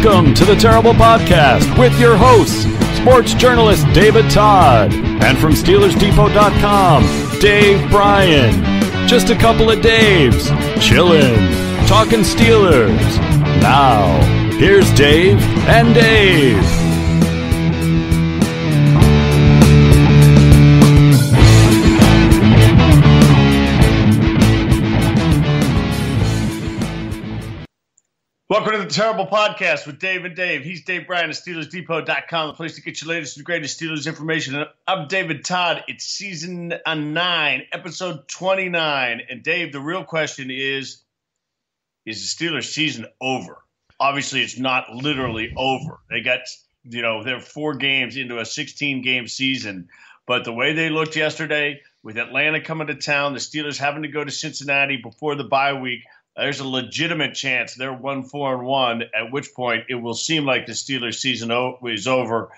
Welcome to the Terrible Podcast with your hosts, sports journalist David Todd, and from SteelersDepot.com, Dave Bryan. Just a couple of Daves, chillin', talking Steelers. Now, here's Dave and Dave. Welcome to the Terrible Podcast with Dave and Dave. He's Dave Bryan of SteelersDepot.com, the place to get your latest and greatest Steelers information. I'm David Todd. It's season 9, episode 29. And Dave, the real question is the Steelers season over? Obviously, it's not literally over. They got, they're 4 games into a 16-game season. But the way they looked yesterday, with Atlanta coming to town, the Steelers having to go to Cincinnati before the bye week, there's a legitimate chance they're 1-4-1, at which point it will seem like the Steelers season is over.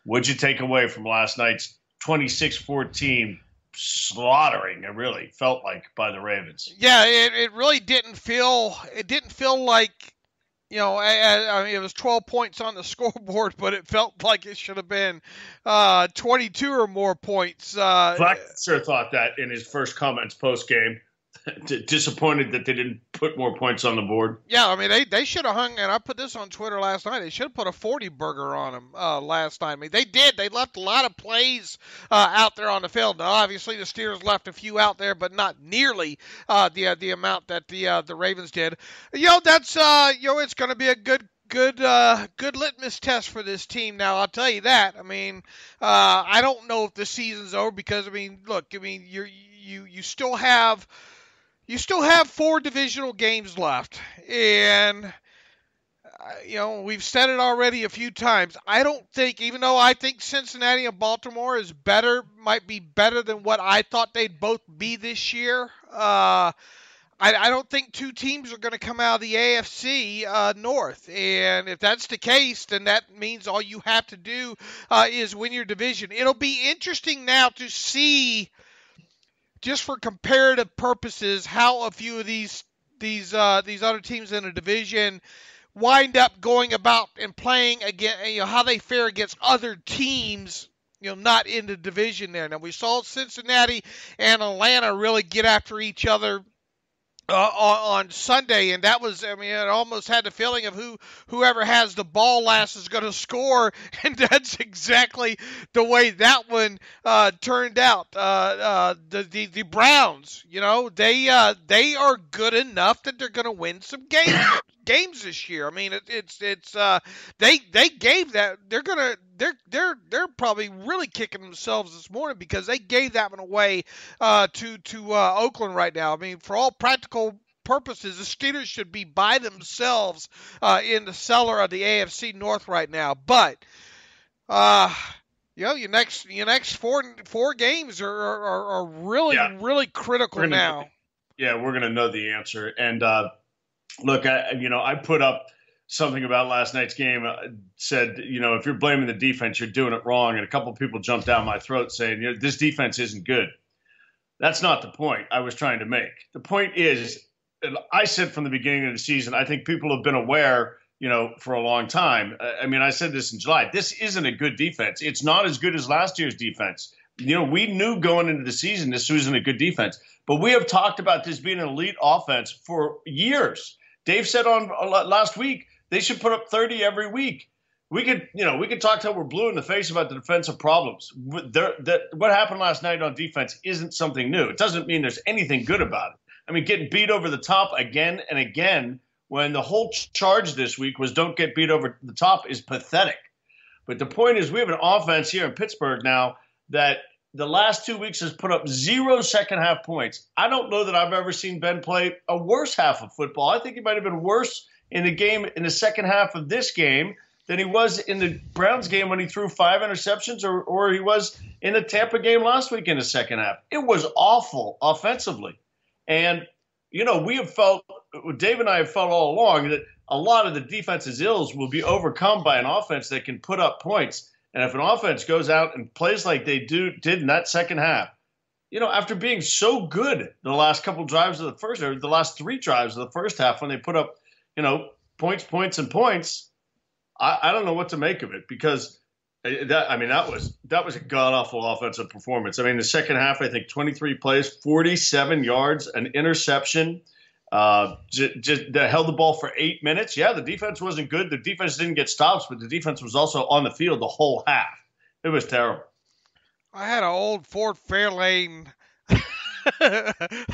What'd you take away from last night's 26-14 slaughtering, it really felt like, by the Ravens? Yeah, it really didn't feel like, I mean, it was 12 points on the scoreboard, but it felt like it should have been 22 or more points. Flack sure thought that in his first comments post-game. Disappointed that they didn't put more points on the board. Yeah, I mean, they should have hung, and I put this on Twitter last night, they should have put a 40 burger on them last night. I mean, they did. They left a lot of plays out there on the field. Now, obviously, the Steelers left a few out there, but not nearly the amount that the Ravens did. That's it's going to be a good litmus test for this team. Now, I'll tell you that. I mean, I don't know if the season's over because, I mean, look, I mean, you still have 4 divisional games left, and we've said it already a few times. I don't think, even though I think Cincinnati and Baltimore might be better than what I thought they'd both be this year. I don't think 2 teams are going to come out of the AFC North, and if that's the case, then that means all you have to do is win your division. It'll be interesting now to see, just for comparative purposes, how a few of these other teams in the division wind up going about and playing again. How they fare against other teams, not in the division there. Now, we saw Cincinnati and Atlanta really get after each other on Sunday, and that was, I mean, it almost had the feeling of whoever has the ball last is going to score, and that's exactly the way that one turned out. The Browns, they are good enough that they're going to win some games this year. I mean, they gave that. They're probably really kicking themselves this morning because they gave that one away to Oakland right now. I mean, for all practical purposes, the Steelers should be by themselves in the cellar of the AFC North right now. But your next four games are really critical now. We're gonna know the answer. And look, I put up something about last night's game, said, if you're blaming the defense, you're doing it wrong. And a couple of people jumped down my throat saying, this defense isn't good. That's not the point I was trying to make. The point is, and I said from the beginning of the season, I think people have been aware, for a long time. I mean, I said this in July. This isn't a good defense. It's not as good as last year's defense. We knew going into the season this wasn't a good defense. But we have talked about this being an elite offense for years. Dave said on last week, they should put up 30 every week. We could talk till we're blue in the face about the defensive problems. What happened last night on defense isn't something new. It doesn't mean there's anything good about it. I mean, getting beat over the top again and again when the whole charge this week was don't get beat over the top is pathetic. But the point is, we have an offense here in Pittsburgh now that the last 2 weeks has put up 0 second-half points. I don't know that I've ever seen Ben play a worse half of football. I think he might have been worse in the second half of this game than he was in the Browns game when he threw 5 interceptions, or he was in the Tampa game last week in the second half. It was awful offensively. And, we have felt, Dave and I have felt all along that a lot of the defense's ills will be overcome by an offense that can put up points. And if an offense goes out and plays like they did in that second half, after being so good the last couple drives of the first, or the last 3 drives of the first half when they put up, points, and points, I don't know what to make of it because that was a god awful offensive performance. I mean, the second half, I think 23 plays, 47 yards, an interception. They held the ball for 8 minutes. Yeah, the defense wasn't good. The defense didn't get stops, but the defense was also on the field the whole half. It was terrible. I had an old Ford Fairlane.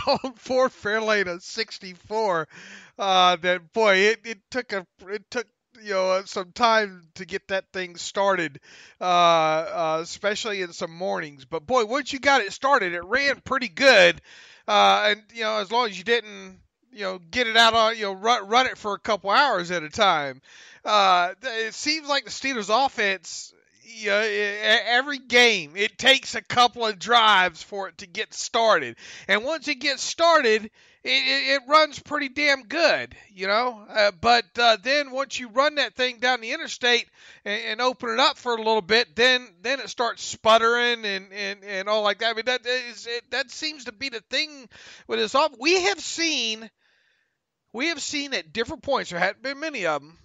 Old Ford Fairlane of '64. That boy, it took some time to get that thing started, especially in some mornings. But boy, once you got it started, it ran pretty good. And as long as you didn't get it out on run it for a couple hours at a time. It seems like the Steelers offense. Every game it takes a couple of drives for it to get started, and once it gets started, it runs pretty damn good, But then once you run that thing down the interstate and open it up for a little bit, then it starts sputtering and all like that. I mean, that seems to be the thing with this offense. We have seen at different points. There hadn't been many of them,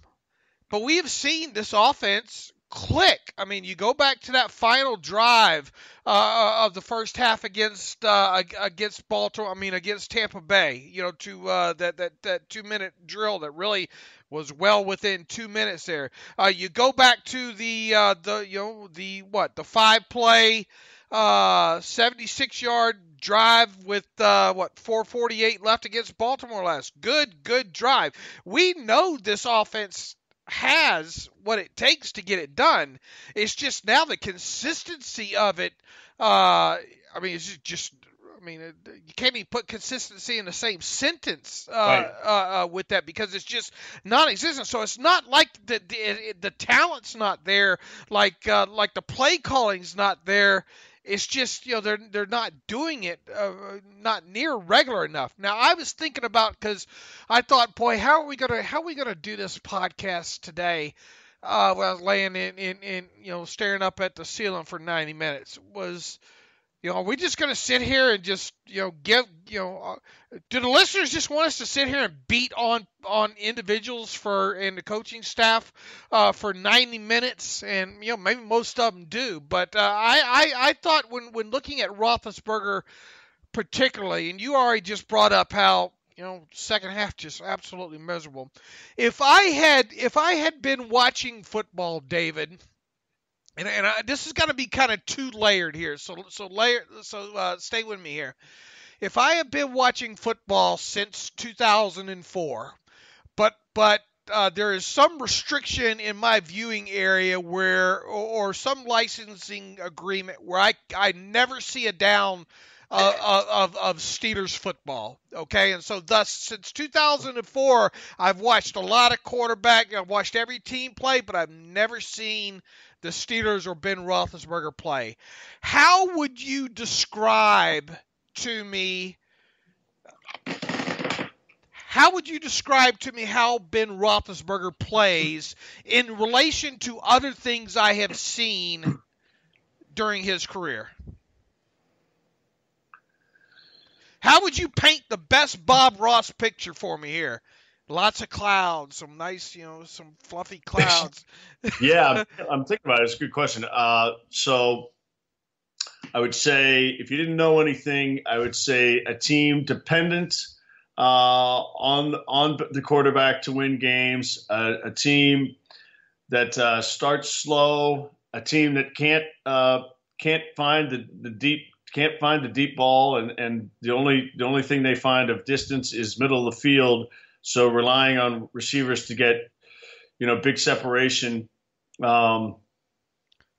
but we have seen this offense click. I mean, you go back to that final drive of the first half against Baltimore. I mean, against Tampa Bay. To that 2-minute drill that really was well within 2 minutes there. You go back to the 5-play 76-yard drive with 4:48 left against Baltimore last. Good drive. We know this offense has what it takes to get it done. It's just now the consistency of it. You can't even put consistency in the same sentence with that because it's just non-existent. So it's not like the talent's not there, like the play calling's not there. It's just they're not doing it, not near regular enough. Now I was thinking about, because I thought, boy, how are we gonna do this podcast today? When I was laying in staring up at the ceiling for 90 minutes, are we just going to sit here and just, do the listeners just want us to sit here and beat on individuals and the coaching staff for 90 minutes? And, maybe most of them do. But I thought when looking at Roethlisberger particularly, and you already just brought up how, second half just absolutely miserable. If I had been watching football, David, and this is going to be kind of two-layered here, so stay with me here. If I have been watching football since 2004, but there is some restriction in my viewing area or some licensing agreement where I never see a down of Steelers football, okay? And so thus, since 2004, I've watched a lot of quarterback. I've watched every team play, but I've never seen the Steelers or Ben Roethlisberger play. How would you describe to me how Ben Roethlisberger plays in relation to other things I have seen during his career? How would you paint the best Bob Ross picture for me here? Lots of clouds, some nice, some fluffy clouds. Yeah, I'm thinking about it. It's a good question. So I would say, if you didn't know anything, I would say a team dependent on the quarterback to win games, a team that starts slow, a team that can't find the deep ball, and the only thing they find of distance is middle of the field. So relying on receivers to get, big separation. How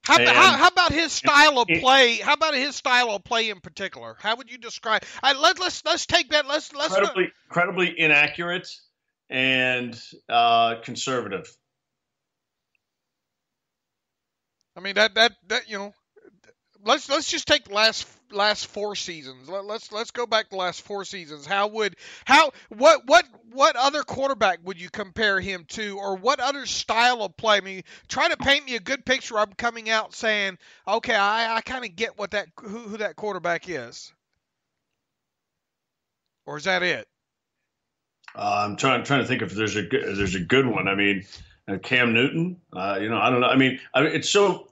about his style of play? How about his style of play in particular? How would you describe? Let's take that. Let's incredibly inaccurate and conservative. I mean that Let's just take the last 4 seasons. Let's go back the last 4 seasons. What other quarterback would you compare him to, or what other style of play? I mean, try to paint me a good picture. I'm coming out saying, okay, I kind of get who that quarterback is. Or is that it? I'm trying to think if there's a good one. I mean, Cam Newton, I don't know. I mean, it's so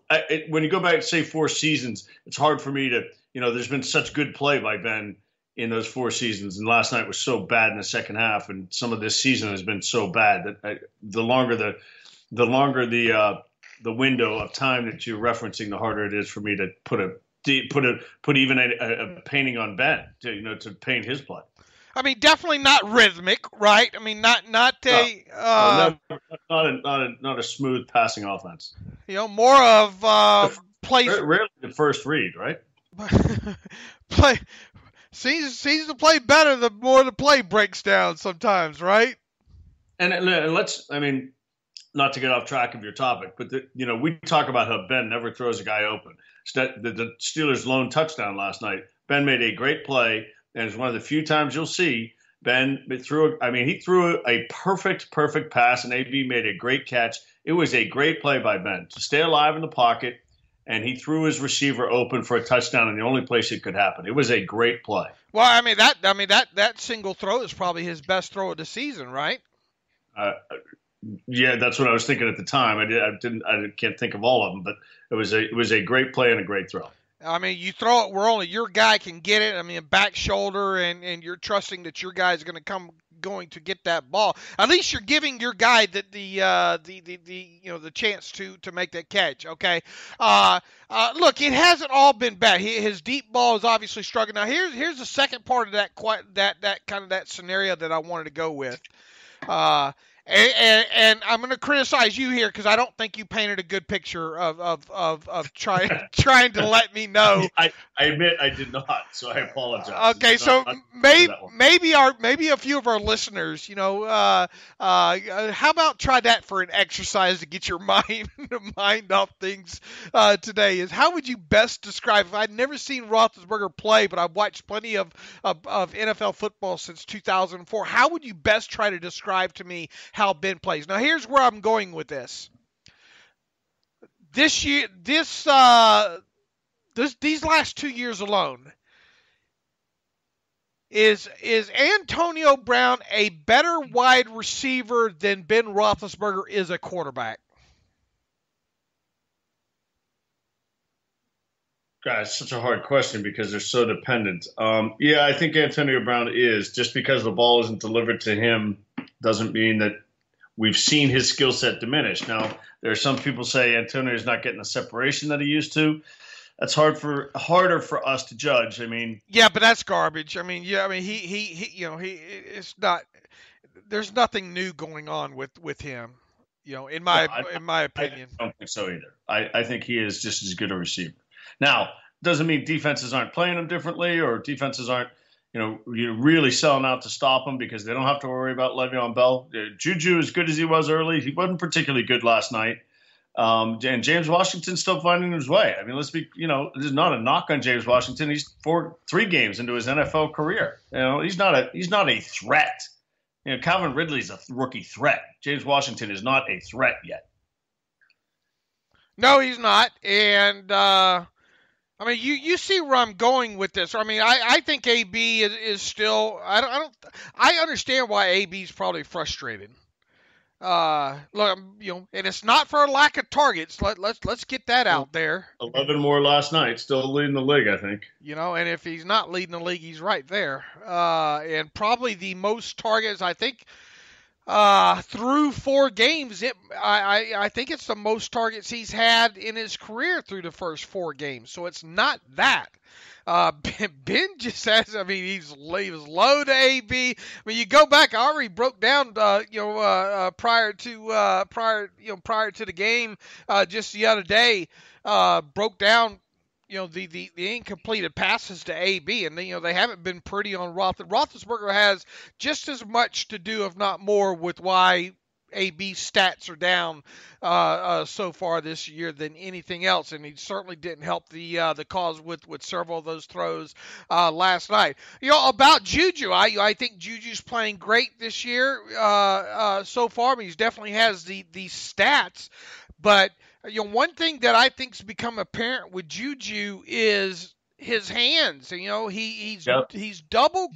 when you go back, say 4 seasons, it's hard for me to, there's been such good play by Ben in those 4 seasons, and last night was so bad in the second half, and some of this season has been so bad that the longer the window of time that you're referencing, the harder it is for me to put even a painting on Ben to paint his play. I mean, definitely not rhythmic, right? I mean, not a smooth passing offense. More of plays. Rarely the first read, right? Play seems to play better the more the play breaks down sometimes, right? And not to get off track of your topic, but we talk about how Ben never throws a guy open. The Steelers' lone touchdown last night, Ben made a great play. And it's one of the few times you'll see Ben threw a perfect pass, and AB made a great catch. It was a great play by Ben to stay alive in the pocket, and he threw his receiver open for a touchdown in the only place it could happen. It was a great play. Well, that single throw is probably his best throw of the season, right? Yeah, that's what I was thinking at the time. I can't think of all of them, but it was a great play and a great throw. I mean, you throw it where only your guy can get it. I mean, back shoulder, and you're trusting that your guy is going to get that ball. At least you're giving your guy the chance to make that catch. Okay. Look, it hasn't all been bad. His deep ball is obviously struggling. Now here's the second part of that scenario that I wanted to go with. And I'm going to criticize you here because I don't think you painted a good picture of trying to let me know. I admit I did not, so I apologize. Okay, so maybe a few of our listeners, how about try that for an exercise to get your mind off things today? Is how would you best describe? I've never seen Roethlisberger play, but I've watched plenty of NFL football since 2004. How would you best try to describe to me how Ben plays? Now, here's where I'm going with this. This year, these last 2 years alone, is Antonio Brown a better wide receiver than Ben Roethlisberger is a quarterback? God, it's such a hard question because they're so dependent. Yeah, I think Antonio Brown is. Just because the ball isn't delivered to him doesn't mean that we've seen his skill set diminish. Now, there are some people say Antonio is not getting the separation that he used to. That's harder for us to judge. I mean, yeah, but that's garbage. I mean, yeah, I mean, he it's not. There's nothing new going on with him. In my opinion, I don't think so either. I think he is just as good a receiver. Now, doesn't mean defenses aren't playing him differently, or defenses aren't, you're really selling out to stop him because they don't have to worry about Le'Veon Bell. Juju, as good as he was early, he wasn't particularly good last night. And James Washington's still finding his way. I mean, let's be, this is not a knock on James Washington. He's 3 games into his NFL career. He's not a threat. Calvin Ridley's a rookie threat. James Washington is not a threat yet. No, he's not. And, I mean, you see where I'm going with this. I mean, I think AB is still. I understand why AB is probably frustrated. Look, and it's not for a lack of targets. Let's get that out there. 11 more last night, still leading the league, I think. And if he's not leading the league, he's right there. And probably the most targets, I think. Through 4 games, I think it's the most targets he's had in his career through the first 4 games. So it's not that. Ben just has. I mean, he was low to AB. I mean, you go back. I already broke down. Prior to the game, just the other day, broke down. The incompleted passes to AB, and they haven't been pretty on Roethlisberger has just as much to do, if not more, with why AB's stats are down so far this year than anything else, and he certainly didn't help the cause with several of those throws last night. About Juju, I think Juju's playing great this year so far. I mean, he definitely has the stats, but one thing that I think's become apparent with Juju is his hands. He's double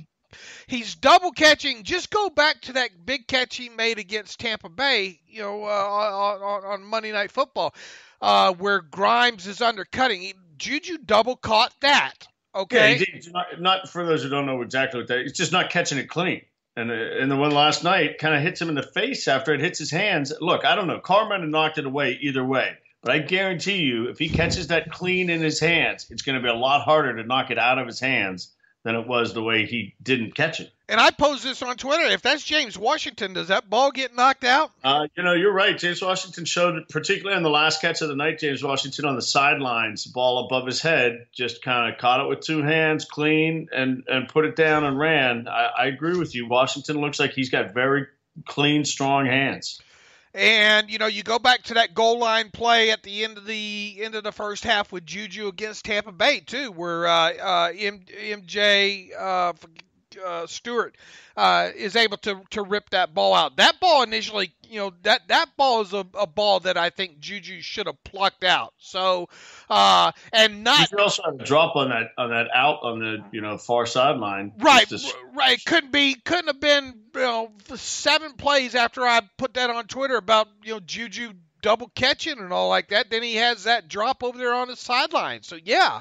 He's double catching. Just go back to that big catch he made against Tampa Bay, on Monday Night Football, where Grimes is undercutting. Juju double caught that. Okay. Yeah, not for those who don't know exactly what that is. It's just not catching it clean. And the one last night kind of hits him in the face after it hits his hands. Look, I don't know. Carr might have knocked it away either way. But I guarantee you, if he catches that clean in his hands, it's going to be a lot harder to knock it out of his hands than it was the way he didn't catch it. And I posed this on Twitter. If that's James Washington, does that ball get knocked out? You're right. James Washington showed it, particularly on the last catch of the night. James Washington on the sidelines, ball above his head, just kind of caught it with two hands, clean, and put it down and ran. I agree with you. Washington looks like he's got very clean, strong hands. And you go back to that goal line play at the end of the first half with Juju against Tampa Bay too, where MJ Stewart is able to rip that ball out. That ball initially, that ball is a ball that I think Juju should have plucked out. So and not. You also had a drop on that out on the far sideline. Right. Couldn't have been 7 plays after I put that on Twitter about Juju double catching and all like that. Then he has that drop over there on the sideline. So yeah,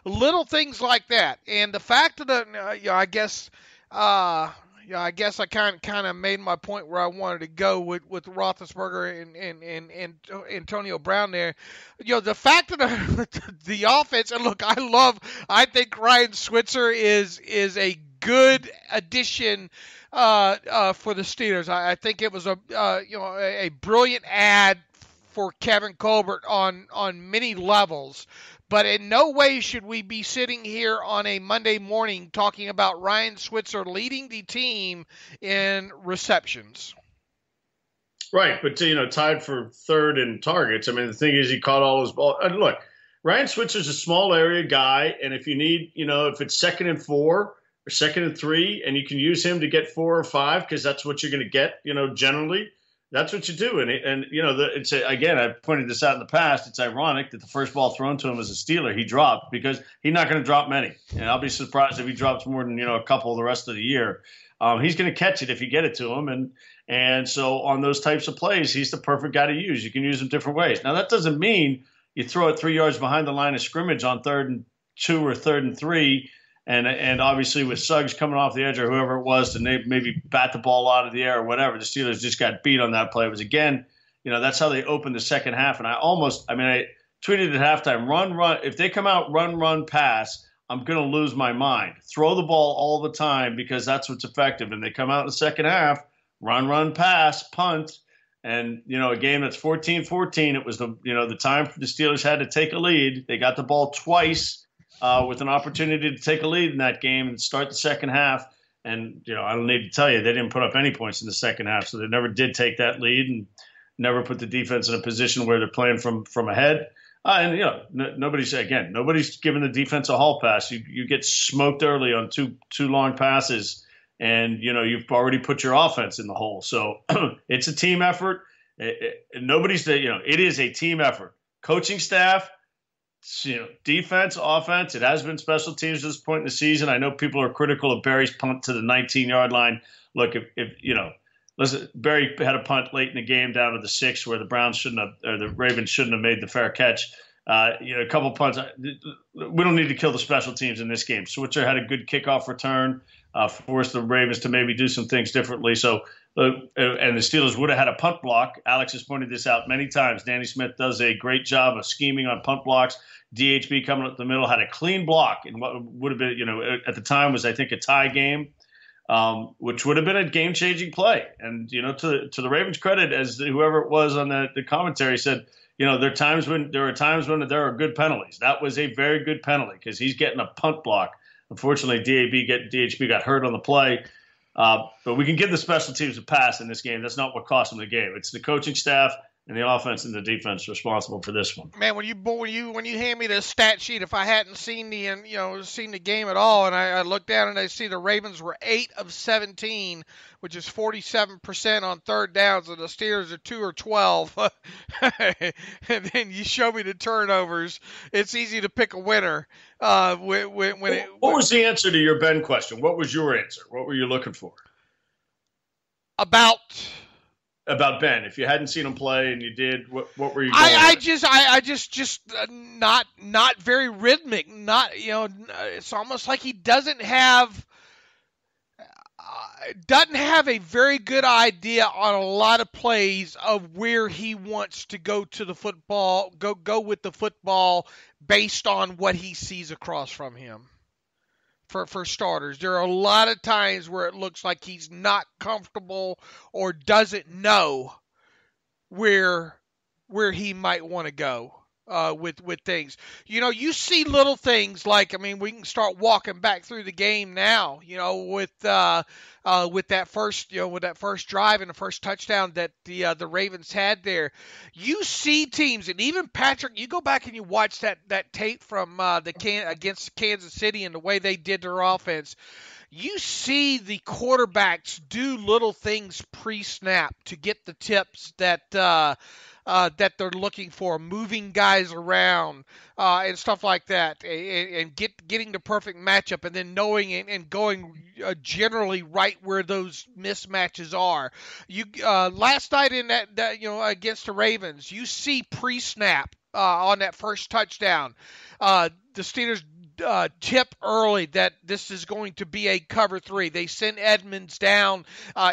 little things like that. And the fact that I guess I kind of made my point where I wanted to go with Roethlisberger and Antonio Brown there. The fact that the offense, and look, I think Ryan Switzer is a good addition for the Steelers. I think it was a brilliant ad for Kevin Colbert on many levels. But in no way should we be sitting here on a Monday morning talking about Ryan Switzer leading the team in receptions. Right, but tied for third in targets. I mean, the thing is, he caught all his balls. Look, Ryan Switzer's a small area guy, and if you need, if it's 2nd and 4 or 2nd and 3, and you can use him to get 4 or 5 because that's what you're going to get, generally. That's what you do. And again, I've pointed this out in the past. It's ironic that the first ball thrown to him as a Steeler, he dropped because he's not going to drop many. And I'll be surprised if he drops more than, a couple the rest of the year. He's going to catch it if you get it to him. And so on those types of plays, he's the perfect guy to use. You can use him different ways. Now, that doesn't mean you throw it 3 yards behind the line of scrimmage on 3rd and 2 or 3rd and 3. And obviously with Suggs coming off the edge or whoever it was to maybe bat the ball out of the air or whatever, the Steelers just got beat on that play. It was, again, that's how they opened the second half. And I tweeted at halftime, run. If they come out, run, pass, I'm going to lose my mind. Throw the ball all the time because that's what's effective. And they come out in the second half, run, pass, punt. And, a game that's 14-14, it was the time the Steelers had to take a lead. They got the ball twice. With an opportunity to take a lead in that game and start the second half. And, I don't need to tell you, they didn't put up any points in the second half. So they never did take that lead and never put the defense in a position where they're playing from ahead. Nobody's giving the defense a hall pass. You get smoked early on two long passes and, you've already put your offense in the hole. So it's a team effort. It is a team effort. Coaching staff, defense, offense. It has been special teams at this point in the season. I know people are critical of Barry's punt to the 19-yard line. Look, listen, Barry had a punt late in the game down to the 6 where the Ravens shouldn't have made the fair catch. A couple punts. We don't need to kill the special teams in this game. Switzer had a good kickoff return, forced the Ravens to maybe do some things differently. So, and the Steelers would have had a punt block. Alex has pointed this out many times. Danny Smith does a great job of scheming on punt blocks. DHB coming up the middle had a clean block in what would have been, at the time was, I think, a tie game, which would have been a game-changing play. And, to the Ravens' credit, as whoever it was on the commentary said, there are times when there are good penalties. That was a very good penalty because he's getting a punt block. Unfortunately, DHB got hurt on the play. But we can give the special teams a pass in this game. That's not what cost them the game. It's the coaching staff and the offense and the defense responsible for this one. Man, when you hand me the stat sheet, if I hadn't seen the game at all, and I look down and I see the Ravens were 8 of 17, which is 47% on third downs, and the Steelers are 2 or 12, and then you show me the turnovers, it's easy to pick a winner. What was the answer to your Ben question? What was your answer? What were you looking for? About Ben, if you hadn't seen him play and you did, what were you going I just not very rhythmic. It's almost like he doesn't have a very good idea on a lot of plays of where he wants to go to the football, go with the football based on what he sees across from him. For starters, there are a lot of times where it looks like he's not comfortable or doesn't know where he might want to go with things. You see little things like, we can start walking back through the game now. With that first drive and the first touchdown that the Ravens had there. You see teams, and even Patrick, you go back and you watch that tape from against Kansas City and the way they did their offense. You see the quarterbacks do little things pre-snap to get the tips that they're looking for, moving guys around and stuff like that, and getting the perfect matchup, and then knowing and going generally right where those mismatches are. You last night in that against the Ravens, you see pre-snap on that first touchdown. The Steelers tip early that this is going to be a cover 3. They send Edmonds down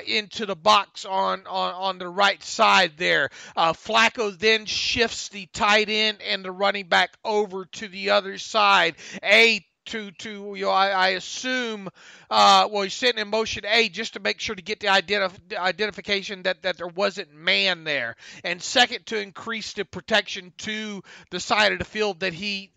into the box on the right side there. Flacco then shifts the tight end and the running back over to the other side. I assume, he's setting in motion A just to make sure to get the identification that there wasn't man there. And second, to increase the protection to the side of the field that he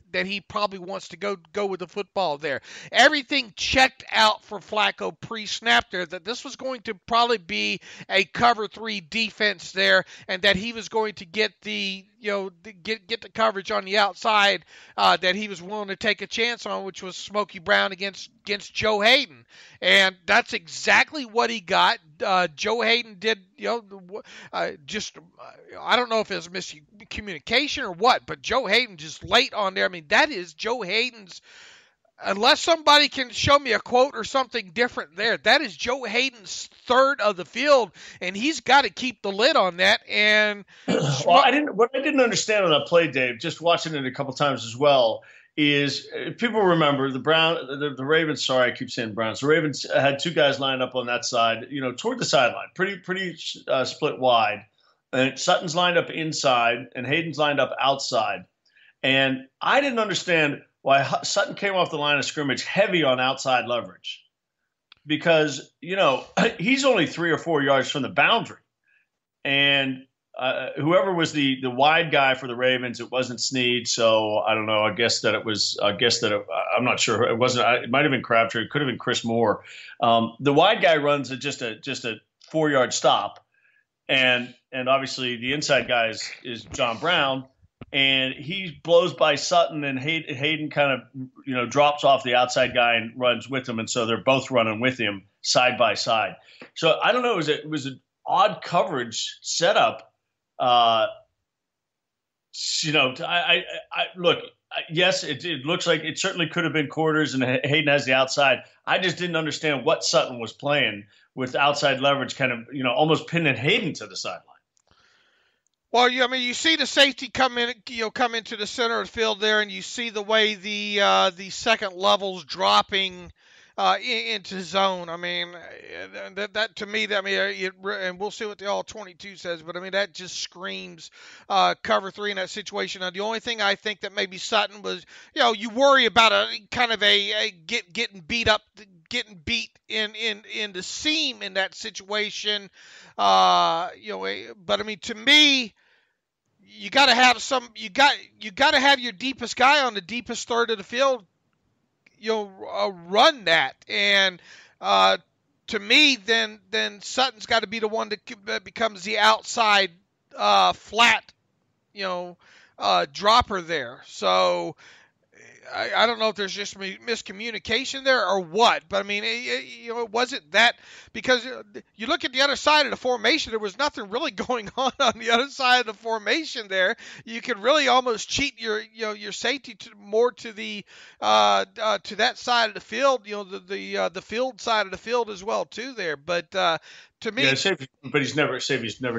probably wants to go with the football there. Everything checked out for Flacco pre-snap there, that this was going to probably be a cover 3 defense there, and that he was going to get the coverage on the outside that he was willing to take a chance on, which was Smokey Brown against Joe Hayden. And that's exactly what he got. Joe Hayden did, I don't know if it was miscommunication or what, but Joe Hayden just late on there. That is Joe Hayden's, unless somebody can show me a quote or something different there, that is Joe Hayden's third of the field, and he's got to keep the lid on that. And what I didn't understand on that play, Dave, just watching it a couple times as well, is people remember the Ravens. Sorry, I keep saying Browns. The Ravens had 2 guys lined up on that side, toward the sideline, pretty split wide. And Sutton's lined up inside, and Hayden's lined up outside. And I didn't understand why Sutton came off the line of scrimmage heavy on outside leverage, because he's only 3 or 4 yards from the boundary, and whoever was the wide guy for the Ravens, it wasn't Snead, so I don't know. I'm not sure. It wasn't. It might have been Crabtree. It could have been Chris Moore. The wide guy runs just a 4-yard stop, and obviously the inside guy is John Brown, and he blows by Sutton, and Hayden kind of drops off the outside guy and runs with him, and so they're both running with him side by side. So I don't know. It was an odd coverage setup. Look, yes, it looks like it certainly could have been quarters, and Hayden has the outside. I just didn't understand what Sutton was playing with outside leverage, kind of, almost pinning Hayden to the sideline. Well, you see the safety come into the center of the field there, and you see the way the second level's dropping into zone. That to me, and we'll see what the all-22 says, but that just screams cover 3 in that situation. Now, the only thing I think that maybe Sutton was, you worry about a kind of getting beat in the seam in that situation. But to me, you got to have to have your deepest guy on the deepest third of the field run that, and to me, then Sutton's got to be the one that becomes the outside flat, dropper there. So I don't know if there's just miscommunication there or what, but I mean, it wasn't that, because you look at the other side of the formation, there was nothing really going on the other side of the formation there. You could really almost cheat your safety more to the to that side of the field, the field side of the field as well too there. But to me, he's never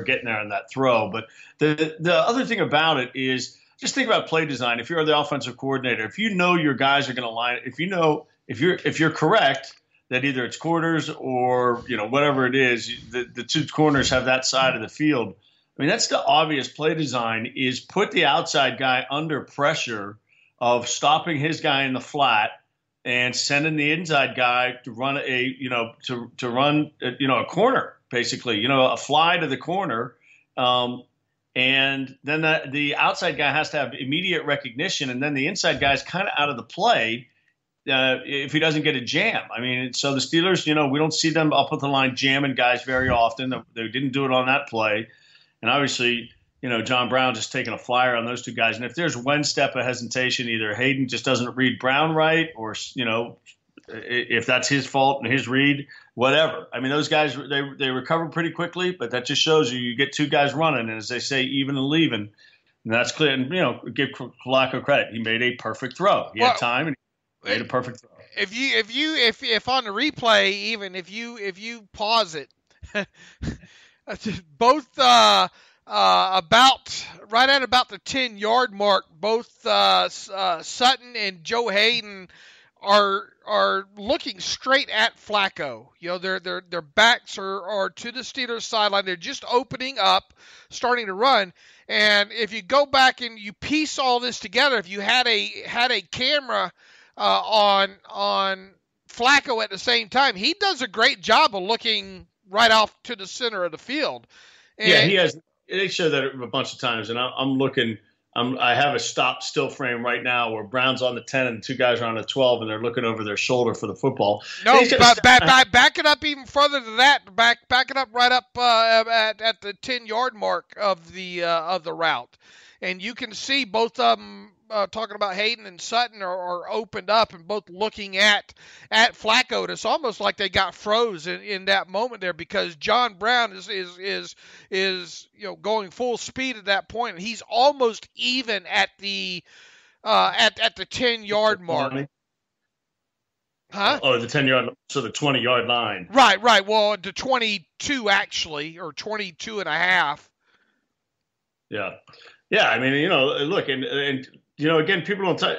getting there on that throw. But the other thing about it is, just think about play design. If you're the offensive coordinator, if you know your guys are going to line, if you're correct that either it's quarters or whatever it is, the two corners have that side of the field. I mean, that's the obvious play design, is put the outside guy under pressure of stopping his guy in the flat and sending the inside guy to run a corner, basically, a fly to the corner. And then the outside guy has to have immediate recognition, and then the inside guy is kind of out of the play if he doesn't get a jam. I mean, so the Steelers, we don't see them up at the line jamming guys very often. They didn't do it on that play. And obviously, John Brown just taking a flyer on those two guys. And if there's one step of hesitation, either Hayden just doesn't read Brown right, or, if that's his fault and his read, whatever. I mean, those guys, they recover pretty quickly, but that just shows you get two guys running, and as they say, even and leaving. And that's clear. And, give Flacco credit. He made a perfect throw. He had time, and he made a perfect throw. If on the replay, even if you pause it, both about the 10-yard mark, both Sutton and Joe Hayden are looking straight at Flacco. Their backs are to the Steelers sideline. They're just opening up, starting to run. And if you go back and you piece all this together, if you had a camera on Flacco at the same time, he does a great job of looking right off to the center of the field. And he has. They show that a bunch of times, and I'm looking. I have a stop still frame right now where Brown's on the 10 and the two guys are on the 12, and they're looking over their shoulder for the football. No, but back it up even further than that. Back it up right up at the 10-yard mark of the route, and you can see both of them. Talking about Hayden and Sutton are opened up and both looking at Flacco. And it's almost like they got froze in that moment there, because John Brown is going full speed at that point, and he's almost even at the 10-yard mark. Huh? Oh, the 10-yard, so the 20-yard line. Right. Well, the 22 actually, or 22 and a half. Yeah. I mean, look, and again, people don't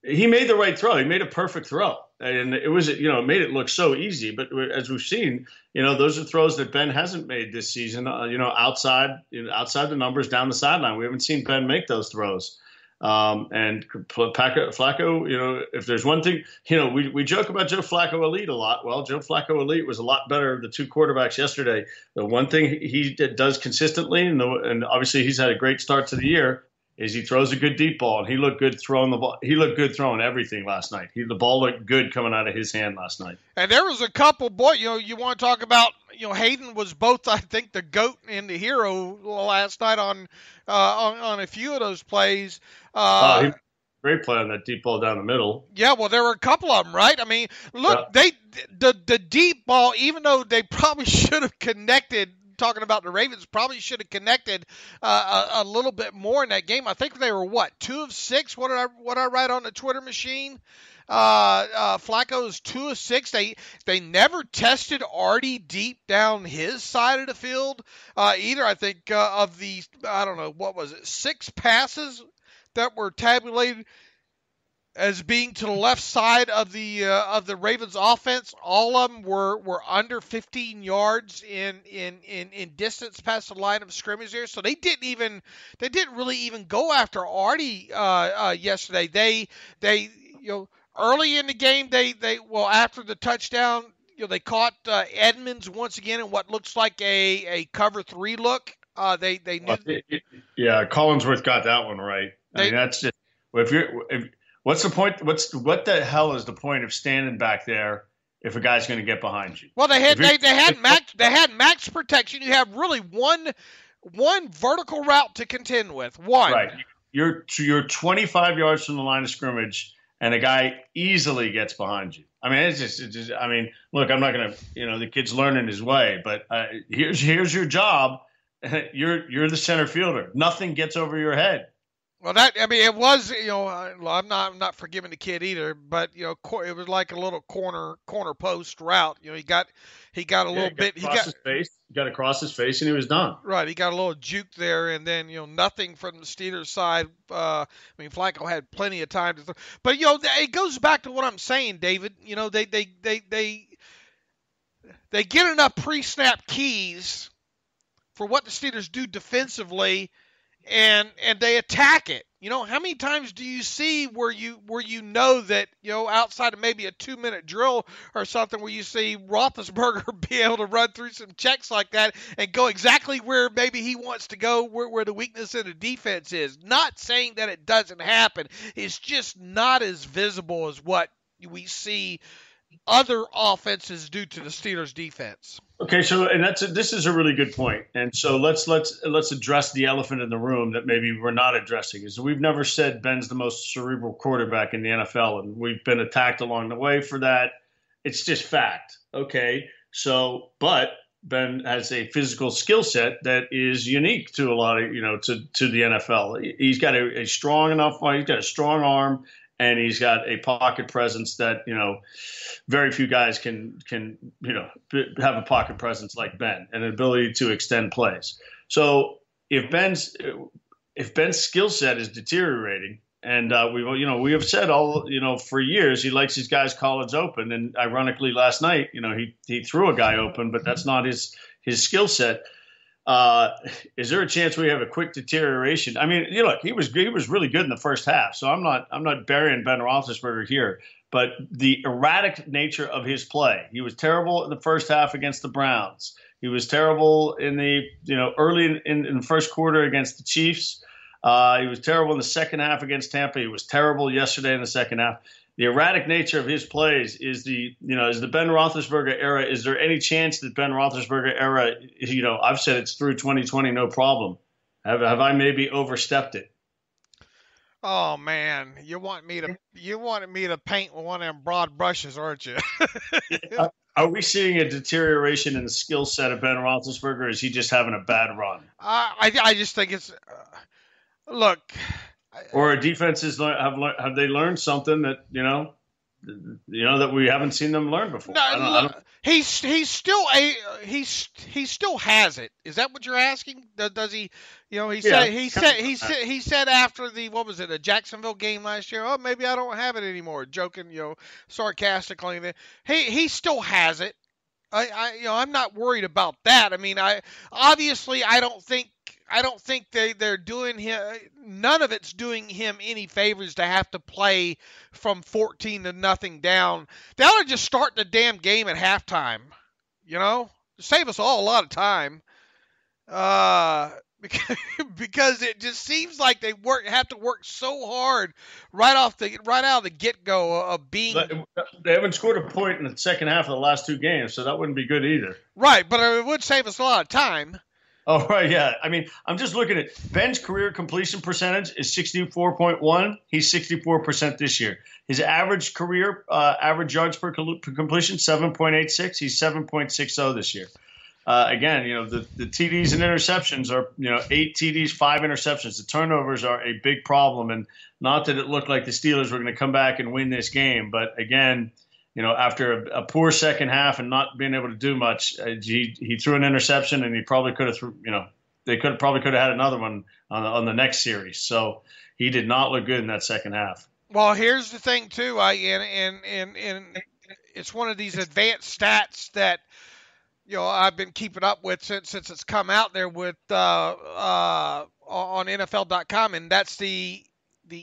he made the right throw. He made a perfect throw. And it was, it made it look so easy. But as we've seen, those are throws that Ben hasn't made this season, outside the numbers down the sideline. We haven't seen Ben make those throws. And Flacco, if there's one thing, we joke about Joe Flacco Elite a lot. Well, Joe Flacco Elite was a lot better the two quarterbacks yesterday. The one thing he does consistently, and obviously he's had a great start to the year, is he throws a good deep ball, and he looked good throwing the ball. He looked good throwing everything last night. The ball looked good coming out of his hand last night. And there was a couple, you want to talk about, Hayden was both, I think, the GOAT and the hero last night on a few of those plays. Great play on that deep ball down the middle. Yeah, well, there were a couple of them, right? I mean, look, the deep ball, even though they probably should have connected. Talking about the Ravens, probably should have connected a little bit more in that game. I think they were 2 of 6. What did I write on the Twitter machine? Flacco's 2 of 6. They never tested Artie deep down his side of the field either. I think of the 6 passes that were tabulated as being to the left side of the Ravens offense, all of them were under 15 yards in distance past the line of scrimmage there. So they didn't really even go after Artie yesterday. They early in the game after the touchdown, they caught Edmonds once again in what looks like a cover 3 look. They knew. Yeah, Collinsworth got that one right. I mean, that's just what's the point? What the hell is the point of standing back there if a guy's going to get behind you? Well, they had max protection. You have really one one vertical route to contend with. One. Right. You're 25 yards from the line of scrimmage, and a guy easily gets behind you. I mean, it's just I mean, look, I'm not going to, the kid's learning his way, but here's your job. You're the center fielder. Nothing gets over your head. Well, it was, I'm not forgiving the kid either, but it was like a little corner post route. He got a little bit. He got across his face, and he was done. Right, he got a little juke there, and then nothing from the Steelers side. Flacco had plenty of time to, but it goes back to what I'm saying, David. They get enough pre-snap keys for what the Steelers do defensively. And they attack it. How many times do you see where you know that outside of maybe a 2-minute drill or something where you see Roethlisberger be able to run through some checks like that and go exactly where maybe he wants to go, where the weakness in the defense is. Not saying that it doesn't happen. It's just not as visible as what we see other offenses do to the Steelers defense. Okay, so this is a really good point, and so let's address the elephant in the room that maybe we're not addressing. Is we've never said Ben's the most cerebral quarterback in the NFL, and we've been attacked along the way for that. It's just fact. Okay, so but Ben has a physical skill set that is unique to a lot of to the NFL. He's got a strong enough. He's got a strong arm. And he's got a pocket presence that, very few guys can have a pocket presence like Ben, and an ability to extend plays. So if Ben's skill set is deteriorating, and we have said for years he likes his guys college open, and ironically last night he threw a guy open, but that's not his skill set. Is there a chance we have a quick deterioration? I mean, look, he was really good in the first half, so I'm not burying Ben Roethlisberger here, but the erratic nature of his play. He was terrible in the first half against the Browns. He was terrible in the early in the first quarter against the Chiefs. He was terrible in the second half against Tampa. He was terrible yesterday in the second half. The erratic nature of his plays is the Ben Roethlisberger era. Is there any chance that Ben Roethlisberger era, I've said it's through 2020, no problem. Have I maybe overstepped it? Oh man, you wanted me to paint with one of them broad brushes, aren't you? Are we seeing a deterioration in the skill set of Ben Roethlisberger, or is he just having a bad run? I just think it's look. Or our defenses have they learned something that that we haven't seen them learn before? He still has it. Is that what you're asking? Does he? He said after the Jacksonville game last year. Oh, maybe I don't have it anymore. Joking, sarcastically. He still has it. I'm not worried about that. I mean, I don't think they're doing him. None of it's doing him any favors to have to play from 14-0 down. They ought to just start the damn game at halftime. Save us all a lot of time. Because it just seems like they have to work so hard right out of the get-go of being. They haven't scored a point in the second half of the last two games, so that wouldn't be good either. Right, but it would save us a lot of time. Oh, right, yeah. I mean, I'm just looking at Ben's career completion percentage is 64.1. He's 64% this year. His average career average yards per completion, 7.86. He's 7.60 this year. Again, the TDs and interceptions are, 8 TDs, 5 interceptions. The turnovers are a big problem, and not that it looked like the Steelers were going to come back and win this game, but again, after a poor second half and not being able to do much, he threw an interception, and he probably could have they could have had another one on the next series. So he did not look good in that second half. Well, here's the thing too, and it's one of these advanced stats that I've been keeping up with since it's come out there with on NFL.com, and that's the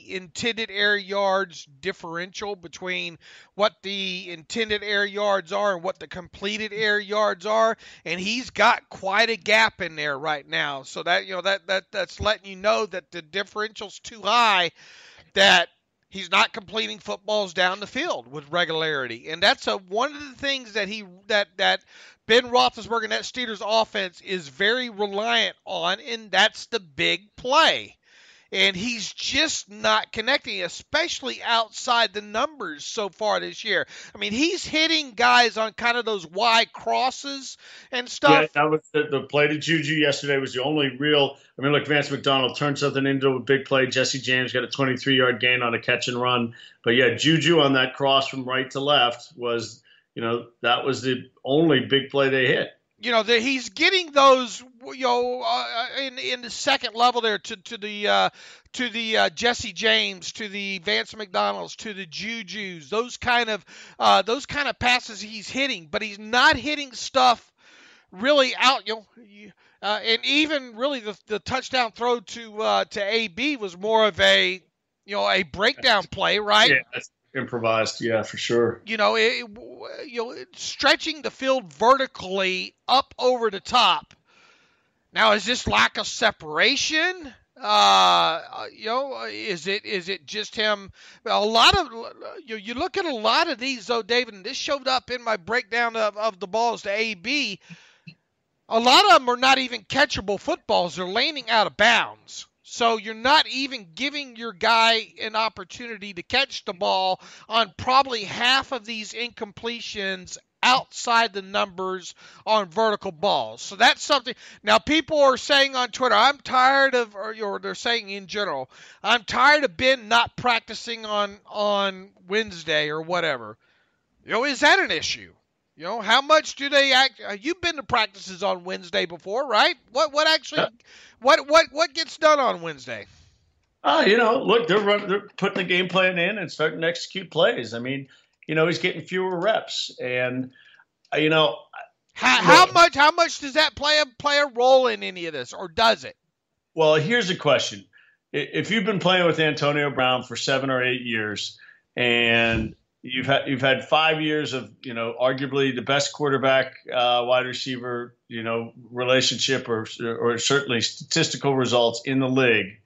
intended air yards differential between what the intended air yards are and what the completed air yards are, and he's got quite a gap in there right now. So that that's letting you know that the differential's too high, that He's not completing footballs down the field with regularity, and that's one of the things that that Ben Roethlisberger and that Steelers offense is very reliant on, and that's the big play. And he's just not connecting, especially outside the numbers so far this year. I mean, he's hitting guys on kind of those Y crosses and stuff. Yeah, that was the play to Juju yesterday was the only real. I mean, look, Vance McDonald turned something into a big play. Jesse James got a 23-yard gain on a catch and run. But yeah, Juju on that cross from right to left was, that was the only big play they hit. He's getting those, in the second level there to the Jesse James, to the Vance McDonald's, to the Jujus, those kind of passes he's hitting, but he's not hitting stuff really out, and even really the touchdown throw to AB was more of a breakdown play, right? Yeah, that's improvised, yeah, for sure. Stretching the field vertically up over the top. Now, is this lack of separation? Is it just him? A lot of you look at a lot of these though, David, and this showed up in my breakdown of the balls to AB. A lot of them are not even catchable footballs; they're landing out of bounds. So you're not even giving your guy an opportunity to catch the ball on probably half of these incompletions outside the numbers on vertical balls. So that's something. Now, people are saying on Twitter, I'm tired of, or they're saying in general, I'm tired of Ben not practicing on Wednesday or whatever. Is that an issue? How much do they act? You've been to practices on Wednesday before, right? What actually, what gets done on Wednesday? Look, they're putting the game plan in and starting to execute plays. I mean, he's getting fewer reps, and how much does that play a role in any of this, or does it? Well, here's the question: if you've been playing with Antonio Brown for 7 or 8 years, and you've had 5 years of arguably the best quarterback wide receiver relationship or certainly statistical results in the league,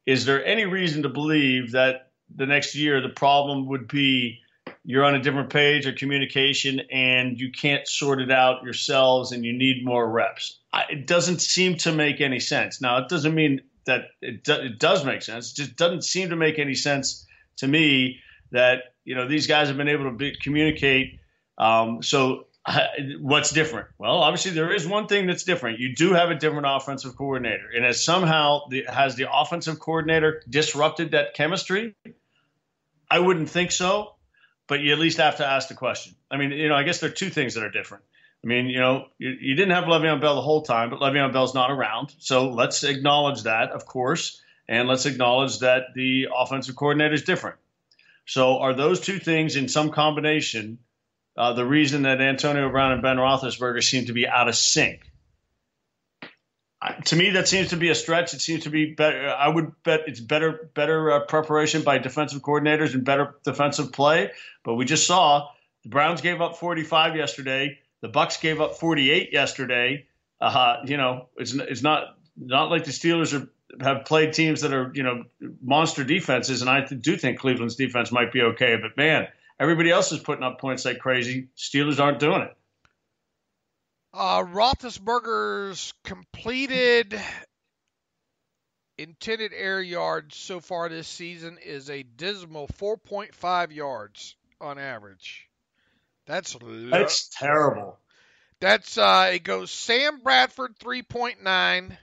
is there any reason to believe that the next year the problem would be you're on a different page of communication and you can't sort it out yourselves and you need more reps? It doesn't seem to make any sense. Now, it doesn't mean that it does make sense. It just doesn't seem to make any sense to me that these guys have been able to communicate. So what's different? Well, obviously there is one thing that's different. You do have a different offensive coordinator, and has the offensive coordinator disrupted that chemistry? I wouldn't think so, but you at least have to ask the question. I mean, I guess there are two things that are different. I mean, you didn't have Le'Veon Bell the whole time, but Le'Veon Bell's not around. So let's acknowledge that, of course, and let's acknowledge that the offensive coordinator is different. So are those two things in some combination the reason that Antonio Brown and Ben Roethlisberger seem to be out of sync? To me, that seems to be a stretch. It seems to be better. I would bet it's better preparation by defensive coordinators and better defensive play. But we just saw the Browns gave up 45 yesterday. The Bucs gave up 48 yesterday. It's not like the Steelers have played teams that are, monster defenses, and I do think Cleveland's defense might be okay. But, man, everybody else is putting up points like crazy. Steelers aren't doing it. Roethlisberger's completed intended air yards so far this season is a dismal 4.5 yards on average. That's terrible. That's it goes Sam Bradford 3.9.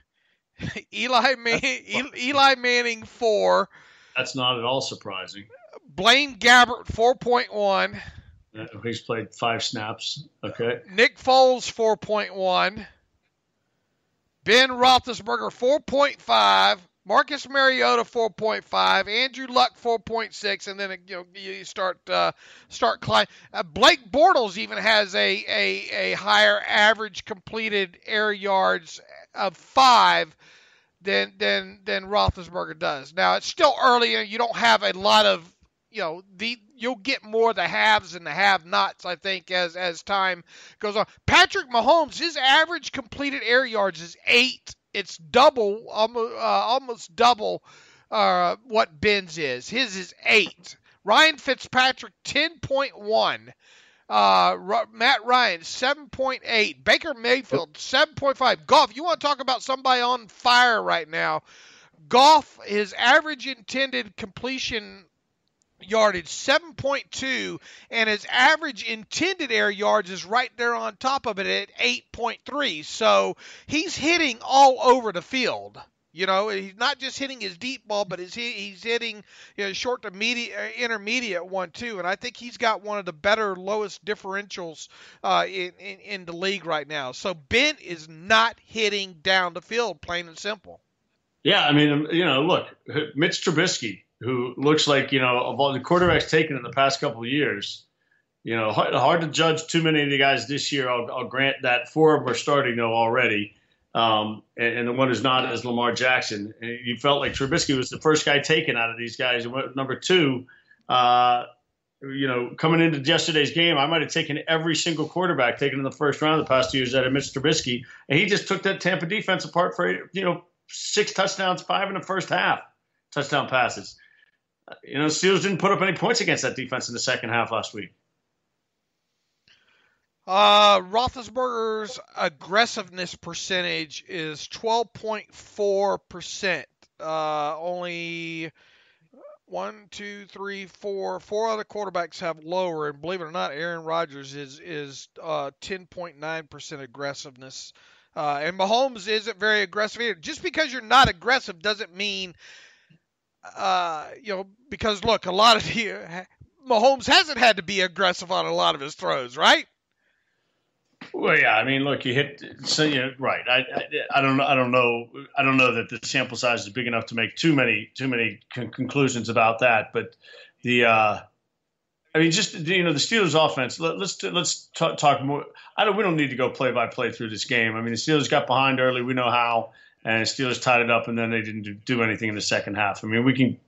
Eli Manning 4. That's not at all surprising. Blaine Gabbert 4.1. He's played 5 snaps. Okay. Nick Foles 4.1. Ben Roethlisberger 4.5. Marcus Mariota 4.5. Andrew Luck 4.6. And then you start climbing. Blake Bortles even has a higher average completed air yards of 5 than Roethlisberger does. Now it's still early, and you don't have a lot of you'll get more the haves and the have-nots, I think, as time goes on. Patrick Mahomes, his average completed air yards is 8. It's double, almost double what Ben's is. His is 8. Ryan Fitzpatrick, 10.1. Matt Ryan, 7.8. Baker Mayfield, 7.5. Goff, you want to talk about somebody on fire right now. Goff, his average intended completion yardage 7.2, and his average intended air yards is right there on top of it at 8.3. So he's hitting all over the field. He's not just hitting his deep ball, but he's hitting short to intermediate one too. And I think he's got one of the better lowest differentials in the league right now. So Ben is not hitting down the field, plain and simple. Yeah, I mean, look, Mitch Trubisky, who looks like, of all the quarterbacks taken in the past couple of years, hard to judge too many of the guys this year. I'll grant that. 4 of them are starting, though, already. And the one who's not is Lamar Jackson. And you felt like Trubisky was the first guy taken out of these guys. And number 2, coming into yesterday's game, I might have taken every single quarterback taken in the first round the past 2 years out of Mitch Trubisky. And he just took that Tampa defense apart for, 6 touchdowns, 5 in the first half, touchdown passes. Steelers didn't put up any points against that defense in the second half last week. Roethlisberger's aggressiveness percentage is 12.4%. Only 4 other quarterbacks have lower, and believe it or not, Aaron Rodgers is 10.9% aggressiveness. And Mahomes isn't very aggressive either. Just because you're not aggressive doesn't mean, because look, a lot of Mahomes hasn't had to be aggressive on a lot of his throws, right? Well, yeah. I mean, look, you hit. So right. I don't know that the sample size is big enough to make too many conclusions about that. But the Steelers offense. Let's talk more. We don't need to go play by play through this game. I mean, the Steelers got behind early. We know how, and the Steelers tied it up, and then they didn't do anything in the second half. I mean, we can.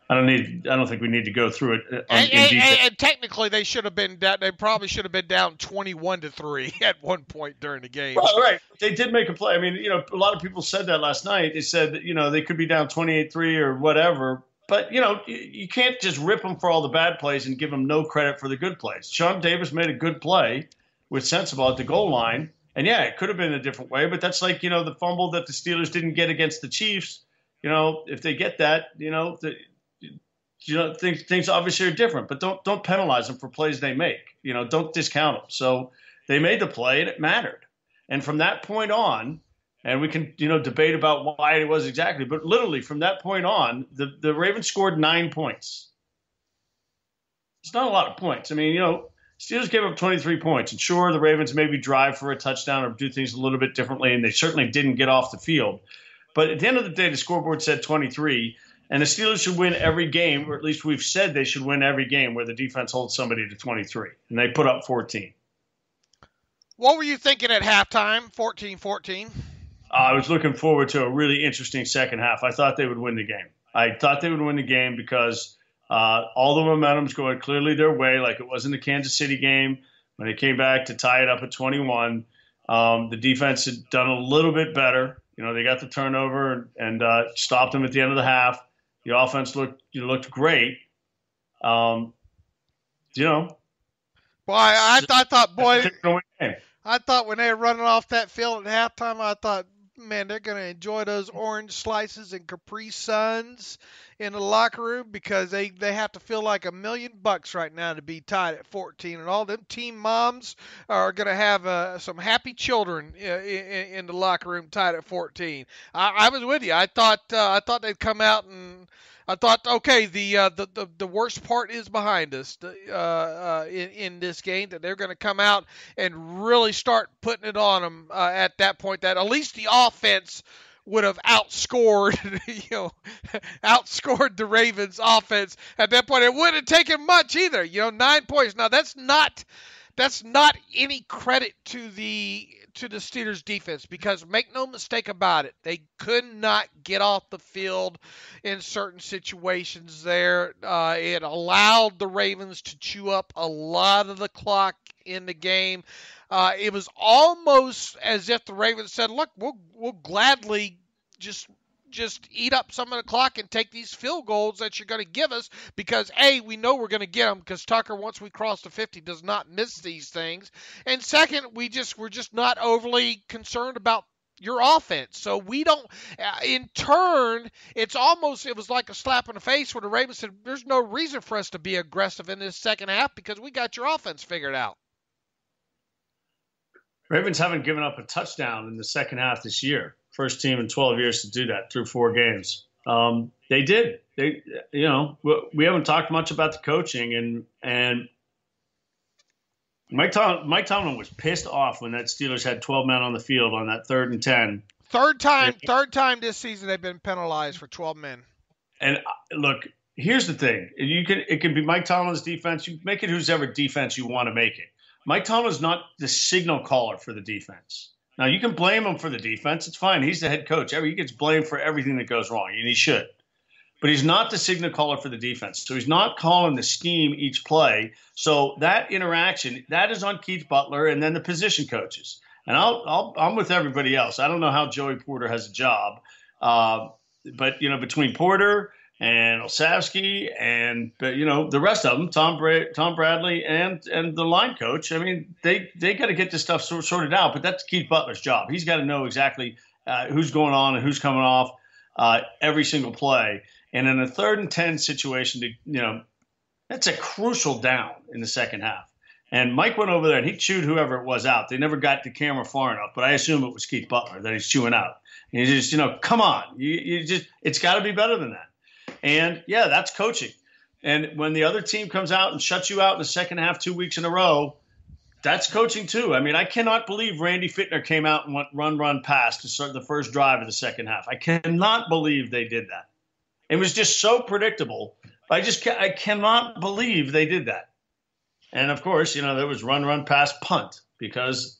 I don't think we need to go through it in detail. And technically, they should have been down. They probably should have been down 21-3 at one point during the game. Well, right. They did make a play. I mean, a lot of people said that last night. They said that, they could be down 28-3 or whatever. But, you can't just rip them for all the bad plays and give them no credit for the good plays. Sean Davis made a good play with Sensible at the goal line. And, yeah, it could have been a different way. But that's like, the fumble that the Steelers didn't get against the Chiefs. If they get that, things obviously are different. But don't penalize them for plays they make. Don't discount them. So they made the play, and it mattered. And from that point on, and we can, debate about why it was exactly, but literally from that point on, the Ravens scored 9 points. It's not a lot of points. I mean, Steelers gave up 23 points. And sure, the Ravens maybe drive for a touchdown or do things a little bit differently, and they certainly didn't get off the field. But at the end of the day, the scoreboard said 23, and the Steelers should win every game, or at least we've said they should win every game where the defense holds somebody to 23, and they put up 14. What were you thinking at halftime, 14-14? I was looking forward to a really interesting second half. I thought they would win the game. Because all the momentum's going clearly their way, like it was in the Kansas City game when they came back to tie it up at 21. The defense had done a little bit better. They got the turnover and stopped them at the end of the half. The offense looked great. Boy, I thought when they were running off that field at halftime, I thought, man, they're going to enjoy those orange slices and Capri Suns in the locker room because they have to feel like $1 million right now to be tied at 14, and all them team moms are going to have some happy children in the locker room tied at 14. I was with you. I thought they'd come out and I thought, okay, the worst part is behind us in this game, that they're going to come out and really start putting it on them at that point, that at least the offense would have outscored the Ravens offense at that point. It wouldn't have taken much either, 9 points. Now that's not any credit to the Steelers defense, because make no mistake about it, they could not get off the field in certain situations there. It allowed the Ravens to chew up a lot of the clock in the game. It was almost as if the Ravens said, look, we'll gladly just just eat up some of the clock and take these field goals that you're going to give us because, A, we know we're going to get them because Tucker, once we cross the 50, does not miss these things. And second, we're just not overly concerned about your offense. So we don't, in turn, it was like a slap in the face where the Ravens said, there's no reason for us to be aggressive in this second half because we got your offense figured out. Ravens haven't given up a touchdown in the second half this year. First team in 12 years to do that through 4 games. They did. We haven't talked much about the coaching, and Mike Tomlin was pissed off when that Steelers had 12 men on the field on that 3rd and 10. Third time this season they've been penalized for 12 men. And look, here's the thing: it can be Mike Tomlin's defense. You make it whoever defense you want to make it. Mike Tomlin's not the signal caller for the defense. Now, you can blame him for the defense. It's fine. He's the head coach. He gets blamed for everything that goes wrong, and he should. But he's not the signal caller for the defense. So he's not calling the scheme each play. So that interaction, that is on Keith Butler and then the position coaches. And I'm with everybody else. I don't know how Joey Porter has a job. But between Porter and Olszewski and the rest of them, Tom Bradley and the line coach, I mean, they got to get this stuff sorted out. But that's Keith Butler's job. He's got to know exactly who's going on and who's coming off every single play. And in a 3rd and 10 situation, that's a crucial down in the second half. And Mike went over there and he chewed whoever it was out. They never got the camera far enough, but I assume it was Keith Butler that he's chewing out. And he's just, come on, it's got to be better than that. And yeah, that's coaching. And when the other team comes out and shuts you out in the second half 2 weeks in a row, that's coaching too. I mean, I cannot believe Randy Fittner came out and went run pass to start the first drive of the second half. I cannot believe they did that. It was just so predictable. I cannot believe they did that. And of course, there was run pass punt because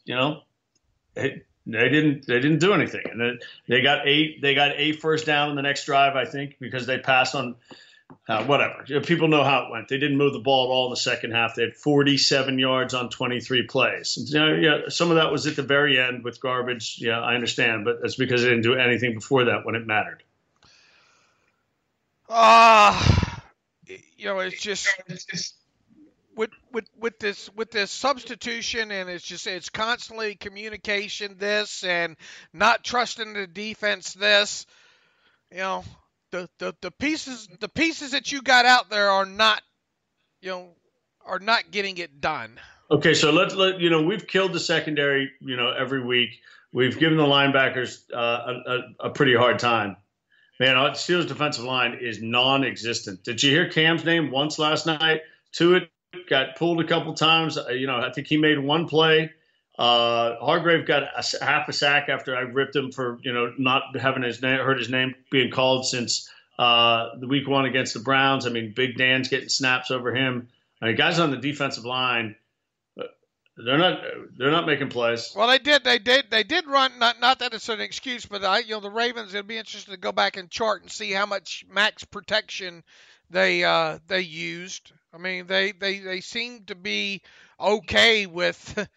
they didn't do anything. And then they got a first down in the next drive, I think, because they passed on whatever. People know how it went. They didn't move the ball at all in the second half. They had 47 yards on 23 plays. And, some of that was at the very end with garbage. Yeah, I understand, but that's because they didn't do anything before that when it mattered. It's just with this substitution, and it's constantly communication this and not trusting the defense this. The pieces that you got out there are not getting it done. Okay, so we've killed the secondary, every week. We've given the linebackers a pretty hard time. Man, Steelers' defensive line is non-existent. Did you hear Cam's name once last night? Tuitt got pulled a couple times. I think he made one play. Hargrave got half a sack after I ripped him for not having heard his name being called since the week 1 against the Browns. I mean, Big Dan's getting snaps over him. I mean, guys on the defensive line, they're not making plays. Well, they did run. Not that it's an excuse, but the Ravens. It'd be interesting to go back and chart and see how much max protection they used. I mean, they seem to be okay with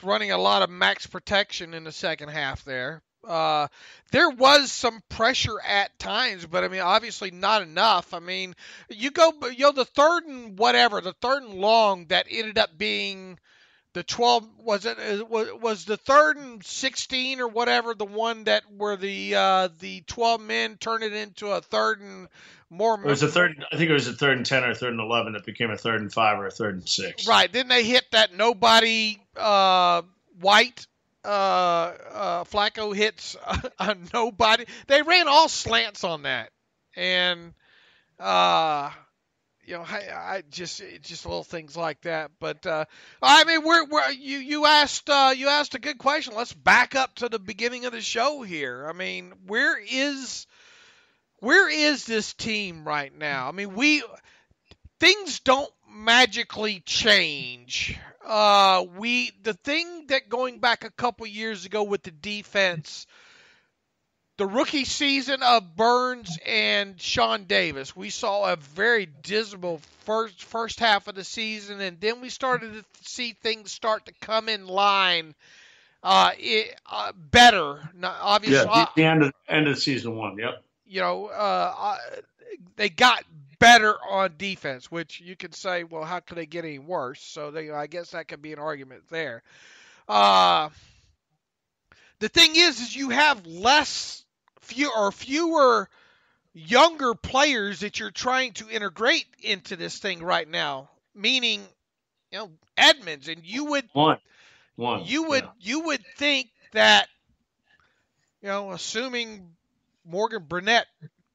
running a lot of max protection in the second half there. There was some pressure at times, but I mean, obviously not enough. I mean, the 3rd and long that ended up being the 12, was the 3rd and 16 or whatever, the one that where the 12 men turned it into a 3rd and more. It was I think it was a 3rd and 10 or a 3rd and 11 that became a 3rd and 5 or a 3rd and 6. Right. Then they hit that nobody White. Flacco hits a nobody. They ran all slants on that, and I just little things like that. But I mean, you asked a good question. Let's back up to the beginning of the show here. I mean, where is this team right now? I mean, things don't magically change. The thing that going back a couple years ago with the defense, the rookie season of Burns and Sean Davis, we saw a very dismal first half of the season, and then we started to see things start to come in line better. Not, obviously, Yeah, the end of season 1. Yep. They got better on defense, which you could say, well, how could they get any worse? So I guess that could be an argument there. The thing is you have fewer younger players that you're trying to integrate into this thing right now. Meaning, Edmonds, and you would think that, assuming Morgan Burnett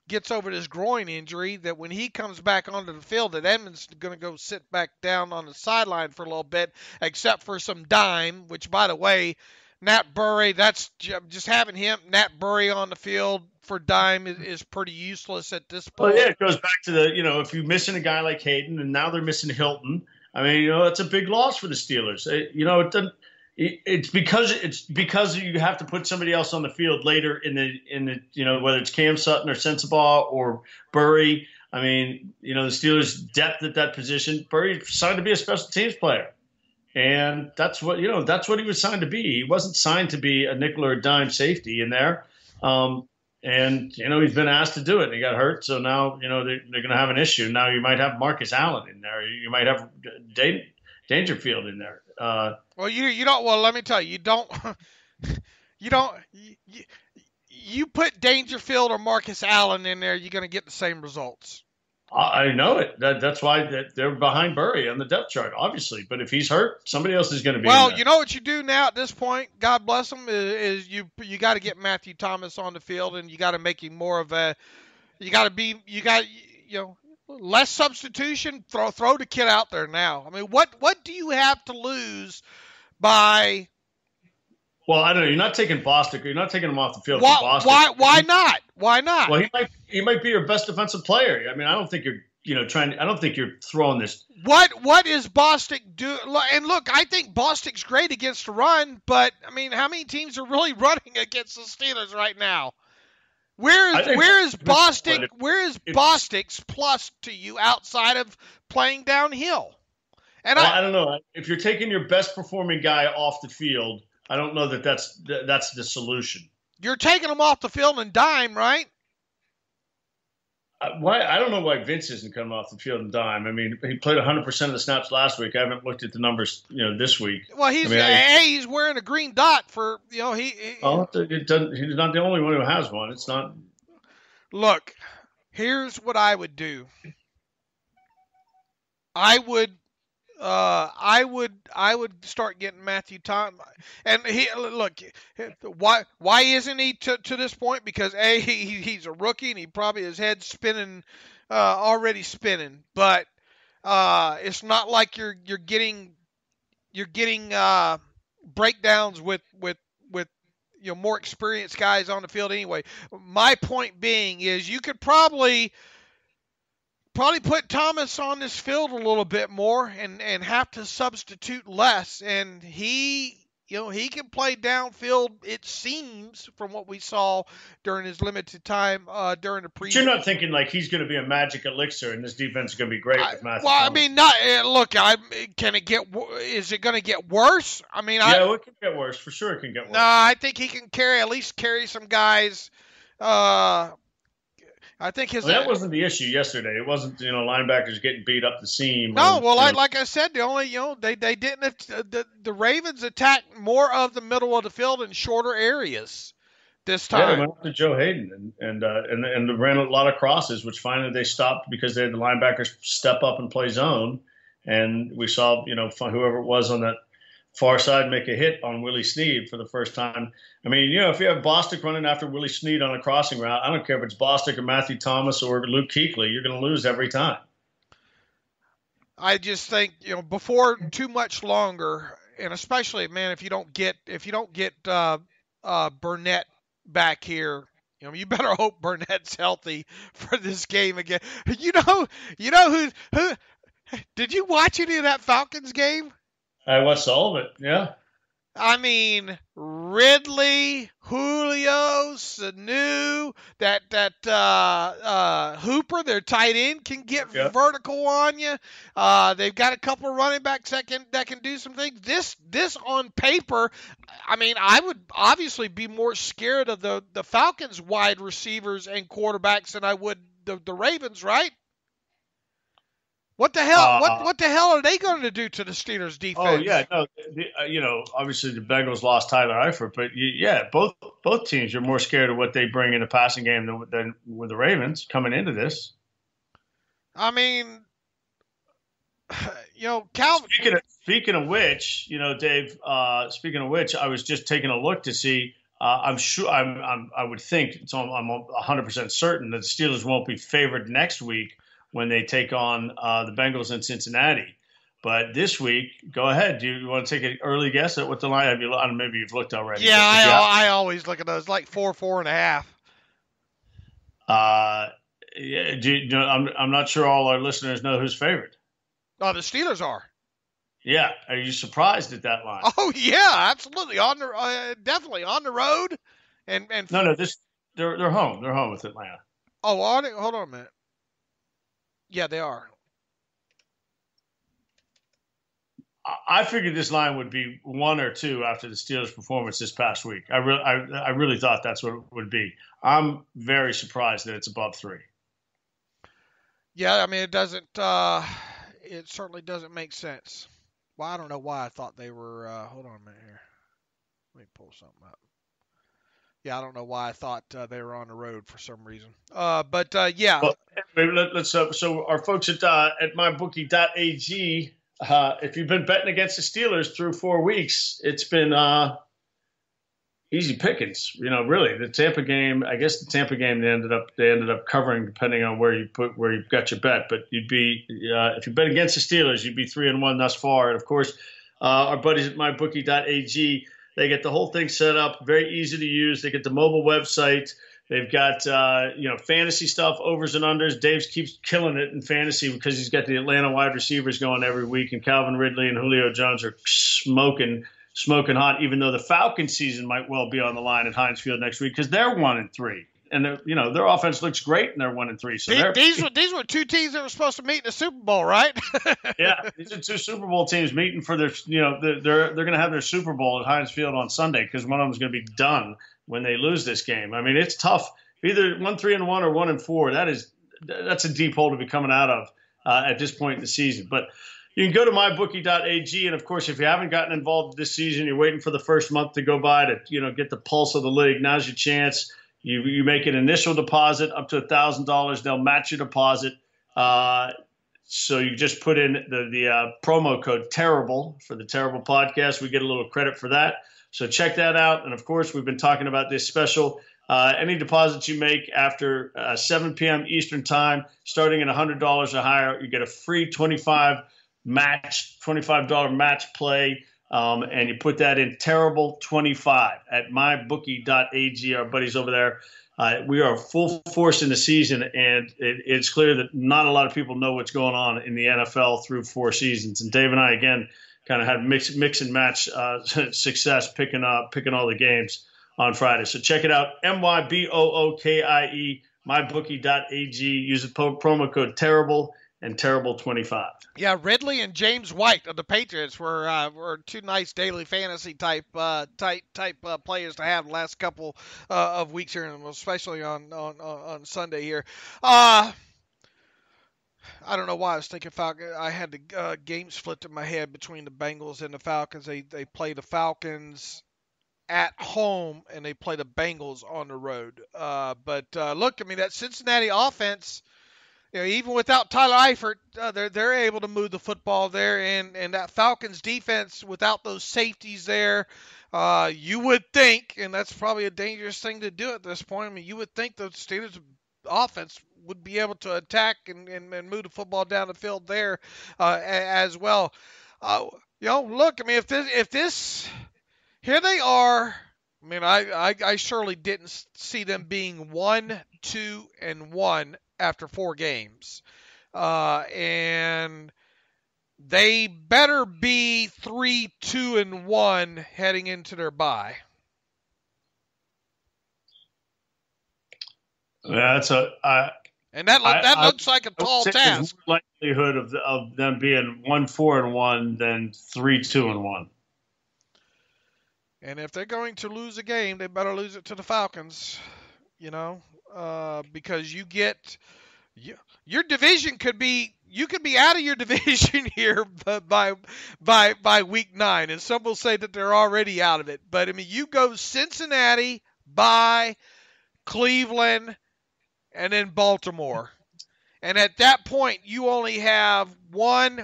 gets over this groin injury, that when he comes back onto the field, that Edmonds is going to go sit back down on the sideline for a little bit, except for some dime, which, by the way, Nat Burry, that's just having Nat Burry on the field for dime is pretty useless at this point. Well, yeah, it goes back to if you're missing a guy like Hayden and now they're missing Hilton, I mean, that's a big loss for the Steelers. It's because you have to put somebody else on the field later in the whether it's Cam Sutton or Sensabaugh or Burry. I mean, the Steelers' depth at that position. Burry signed to be a special teams player, and that's what he was signed to be. He wasn't signed to be a nickel or a dime safety in there. And he's been asked to do it. And he got hurt, so now they're going to have an issue. Now you might have Marcus Allen in there. You might have Dangerfield in there. Well, you don't. Well, let me tell you, you don't. You put Dangerfield or Marcus Allen in there, you're going to get the same results. I know it. That's why they're behind Burry on the depth chart, obviously. But if he's hurt, somebody else is going to be. Well, in there. you know what you do now at this point, God bless him, is you got to get Matthew Thomas on the field, and you got to make him more of a. Less substitution. Throw the kid out there now. I mean, what do you have to lose by? Well, I don't know. You're not taking Bostic. You're not taking him off the field. Why not? Why not? Well, he might be your best defensive player. I mean, I don't think you're I don't think you're throwing this. What is Bostic do? And look, I think Bostic's great against the run, but I mean, how many teams are really running against the Steelers right now? Where is Bostic's plus to you outside of playing downhill? And I don't know. If you're taking your best performing guy off the field, I don't know that's the solution. You're taking him off the field and dime, right? Why? I don't know why Vince isn't coming off the field and dime. I mean, he played 100% of the snaps last week. I haven't looked at the numbers, this week. Well, he's wearing a green dot for he's not the only one who has one. It's not. Look, here's what I would do. I would start getting Matthew Thomas, and why isn't he to this point? Because he's a rookie and he probably his head's spinning, already spinning. But it's not like you're getting breakdowns with more experienced guys on the field anyway. My point being is you could probably put Thomas on this field a little bit more and have to substitute less. And he can play downfield, it seems, from what we saw during his limited time during the preseason. But you're not thinking like he's going to be a magic elixir and this defense is going to be great with Matthew Thomas. I mean, is it going to get worse? I mean, it can get worse. For sure it can get worse. No, I think he can carry some guys. I think that wasn't the issue yesterday. It wasn't, linebackers getting beat up the seam. No, like I said, they didn't. The Ravens attacked more of the middle of the field in shorter areas this time. Yeah, they went up to Joe Hayden and ran a lot of crosses, which finally they stopped because they had the linebackers step up and play zone, and we saw whoever it was on that far side make a hit on Willie Snead for the first time. I mean, if you have Bostic running after Willie Snead on a crossing route, I don't care if it's Bostic or Matthew Thomas or Luke Kuechly, you're going to lose every time. I just think, before too much longer, and especially, man, if you don't get Burnett back here, you better hope Burnett's healthy for this game again. Who did you watch any of that Falcons game? I watched all of it, yeah. I mean, Ridley, Julio, Sanu, that Hooper, their tight end, can get Yeah. vertical on you. They've got a couple of running backs that can do some things. This on paper, I mean, I would obviously be more scared of the Falcons' wide receivers and quarterbacks than I would the Ravens, right? What the hell? What the hell are they going to do to the Steelers' defense? Oh yeah, no, obviously the Bengals lost Tyler Eifert, but yeah, both teams are more scared of what they bring in the passing game than with the Ravens coming into this. I mean, Calvin. Speaking of which, Dave. Speaking of which, I was just taking a look to see. I'm sure. I would think. I'm 100% certain that the Steelers won't be favored next week when they take on the Bengals in Cincinnati. But this week, go ahead. Do you want to take an early guess at what the line? Maybe you've looked already. Yeah, I always look at those, like 4.5. Yeah. I'm not sure all our listeners know who's favored. Oh, the Steelers are. Yeah. Are you surprised at that line? Oh yeah, absolutely. Definitely on the road, and no. They're home. They're home with Atlanta. Oh, hold on a minute. Yeah, they are. I figured this line would be 1 or 2 after the Steelers' performance this past week. I really thought that's what it would be. I'm very surprised that it's above 3. Yeah, I mean, it doesn't. It certainly doesn't make sense. Well, I don't know why I thought they were. Hold on a minute here. Let me pull something up. Yeah, I don't know why I thought they were on the road for some reason. But yeah. Well, let's. So our folks at mybookie.ag. If you've been betting against the Steelers through 4 weeks, it's been easy pickings. Really, the Tampa game. I guess the Tampa game they ended up covering, depending on where you got your bet. But you'd be if you bet against the Steelers, you'd be 3-1 thus far. And of course, our buddies at mybookie.ag, they get the whole thing set up, very easy to use. They get the mobile website. They've got fantasy stuff, overs and unders. Dave keeps killing it in fantasy because he's got the Atlanta wide receivers going every week, and Calvin Ridley and Julio Jones are smoking hot. Even though the Falcons season might well be on the line at Heinz Field next week because they're 1-3, and their offense looks great, and they're 1-3. So these were 2 teams that were supposed to meet in the Super Bowl, right? Yeah, these are 2 Super Bowl teams meeting for their. They're going to have their Super Bowl at Heinz Field on Sunday because one of them is going to be done when they lose this game. I mean, it's tough. Either 1-3-1 or 1-4. That's a deep hole to be coming out of at this point in the season. But you can go to mybookie.ag, and of course, if you haven't gotten involved this season, you're waiting for the first month to go by to get the pulse of the league. Now's your chance. You make an initial deposit up to $1,000. They'll match your deposit. So you just put in the promo code TERRIBLE for the Terrible Podcast. We get a little credit for that. So check that out. And, of course, we've been talking about this special. Any deposits you make after 7 p.m. Eastern time, starting at $100 or higher, you get a free $25 match play. And you put that in Terrible25 at mybookie.ag. Our buddies over there. We are full force in the season, and it's clear that not a lot of people know what's going on in the NFL through 4 seasons. And Dave and I, again, kind of had mix and match success picking all the games on Friday. So check it out, MYBOOKIE, mybookie.ag. Use the promo code TERRIBLE and Terrible25. Yeah, Ridley and James White of the Patriots were 2 nice daily fantasy type players to have the last couple of weeks here, and especially on Sunday here. I don't know why I was thinking Falcons. I had the games flipped in my head between the Bengals and the Falcons. They play the Falcons at home, and they play the Bengals on the road. But look, I mean, that Cincinnati offense, even without Tyler Eifert, they're able to move the football there, and that Falcons defense without those safeties there, you would think, and that's probably a dangerous thing to do at this point. I mean, you would think the Steelers offense would be able to attack and move the football down the field there as well. Look, I mean, if this here they are. I mean, I surely didn't see them being 1-2-1 after 4 games, and they better be 3-2-1 heading into their bye. Yeah, and that looks like a tall task. There's more likelihood of them being 1-4-1 than 3-2-1. And if they're going to lose a game, they better lose it to the Falcons, because your division could be out of your division here by week 9, and some will say that they're already out of it. But I mean, you go Cincinnati, bye, Cleveland, and then Baltimore, and at that point you only have one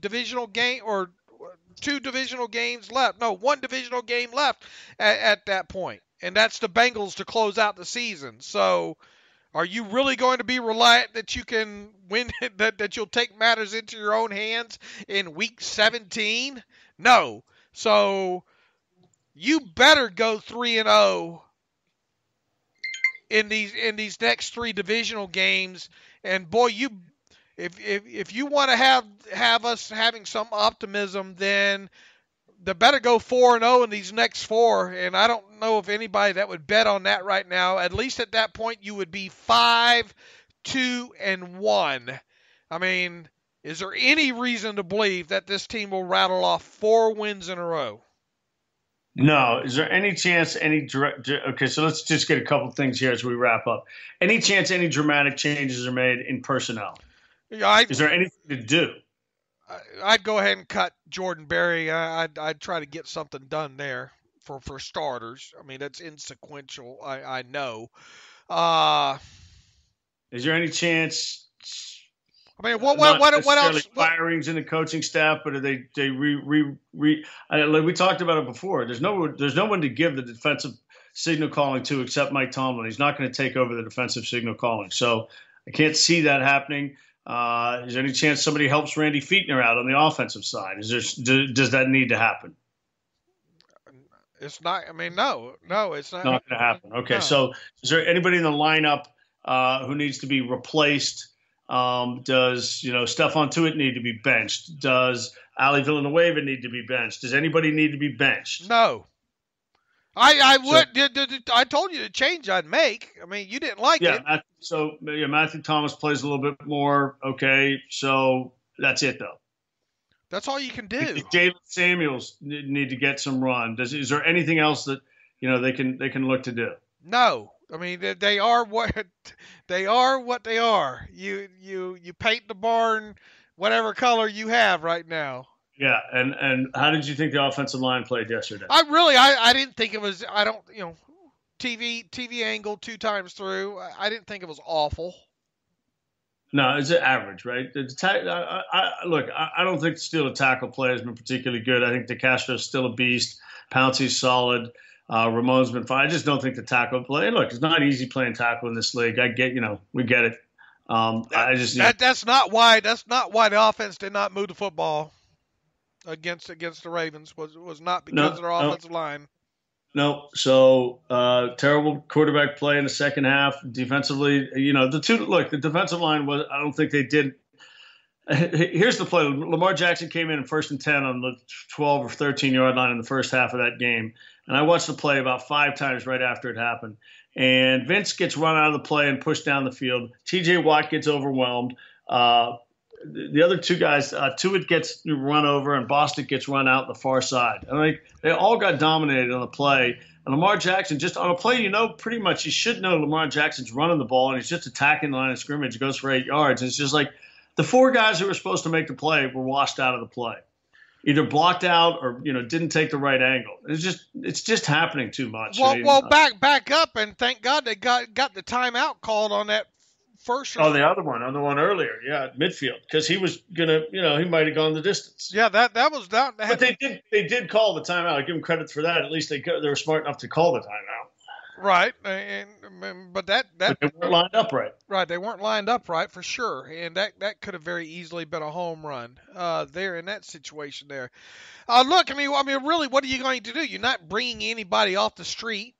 divisional game or 2 divisional games left. No, 1 divisional game left at that point, and that's the Bengals to close out the season. So, are you really going to be reliant that you can win, that you'll take matters into your own hands in week 17? No. So, you better go 3-0 in these next 3 divisional games, and boy, if you want to have us having some optimism, then they better go 4-0 in these next 4. And I don't know of anybody that would bet on that right now. At least at that point, you would be 5-2-1. I mean, is there any reason to believe that this team will rattle off 4 wins in a row? No. Is there any chance okay, so let's just get a couple things here as we wrap up. Any chance any dramatic changes are made in personnel? Yeah, is there anything to do? I'd go ahead and cut Jordan Berry. I'd try to get something done there for starters. I mean, that's insequential. I know. Is there any chance? I mean, what else? Firings in the coaching staff, but are they like we talked about it before. There's no one to give the defensive signal calling to except Mike Tomlin. He's not going to take over the defensive signal calling, so I can't see that happening. Is there any chance somebody helps Randy Fichtner out on the offensive side? Does that need to happen? It's not. I mean, no, it's not. Not going to happen. Okay, no. So is there anybody in the lineup who needs to be replaced? Does Stephon Tuitt need to be benched? Does Ali Villanueva need to be benched? Does anybody need to be benched? No. I told you the change I'd make. I mean, you didn't like it. Matthew Thomas plays a little bit more. Okay, so that's it though. That's all you can do. Jalen Samuels need to get some run. Is there anything else that they can look to do? No. I mean, they are what they are. You paint the barn whatever color you have right now. Yeah, and how did you think the offensive line played yesterday? I didn't think it was. I don't TV angle 2 times through. I didn't think it was awful. No, it's average, right? I don't think the Steelers tackle play has been particularly good. I think DeCastro's still a beast. Pouncey's solid. Ramon's been fine. I just don't think the tackle play. Look, it's not easy playing tackle in this league. I get, we get it. That's not why the offense did not move the football against the Ravens was not because of their offensive line. No. So terrible quarterback play in the second half. Defensively, the defensive line was. I don't think they did. Here's the play. Lamar Jackson came in 1st and 10 on the 12 or 13 yard line in the first half of that game. And I watched the play about 5 times right after it happened. And Vince gets run out of the play and pushed down the field. T.J. Watt gets overwhelmed. The other 2 guys, Tuitt gets run over and Bostic gets run out the far side. And they all got dominated on the play. And Lamar Jackson, just on a play, pretty much you should know Lamar Jackson's running the ball and he's just attacking the line of scrimmage. He goes for 8 yards. And it's just like the 4 guys who were supposed to make the play were washed out of the play. Either blocked out or didn't take the right angle. It's just happening too much. Well, back up and thank God they got the timeout called on that first. Oh, the other one, on the one earlier, midfield, because he was gonna, he might have gone the distance. Yeah, that was that. But they did call the timeout. I give them credit for that. At least they were smart enough to call the timeout. Right, but they weren't lined up right. Right, they weren't lined up right for sure, and that could have very easily been a home run there in that situation there. Look, I mean, really, what are you going to do? You're not bringing anybody off the street,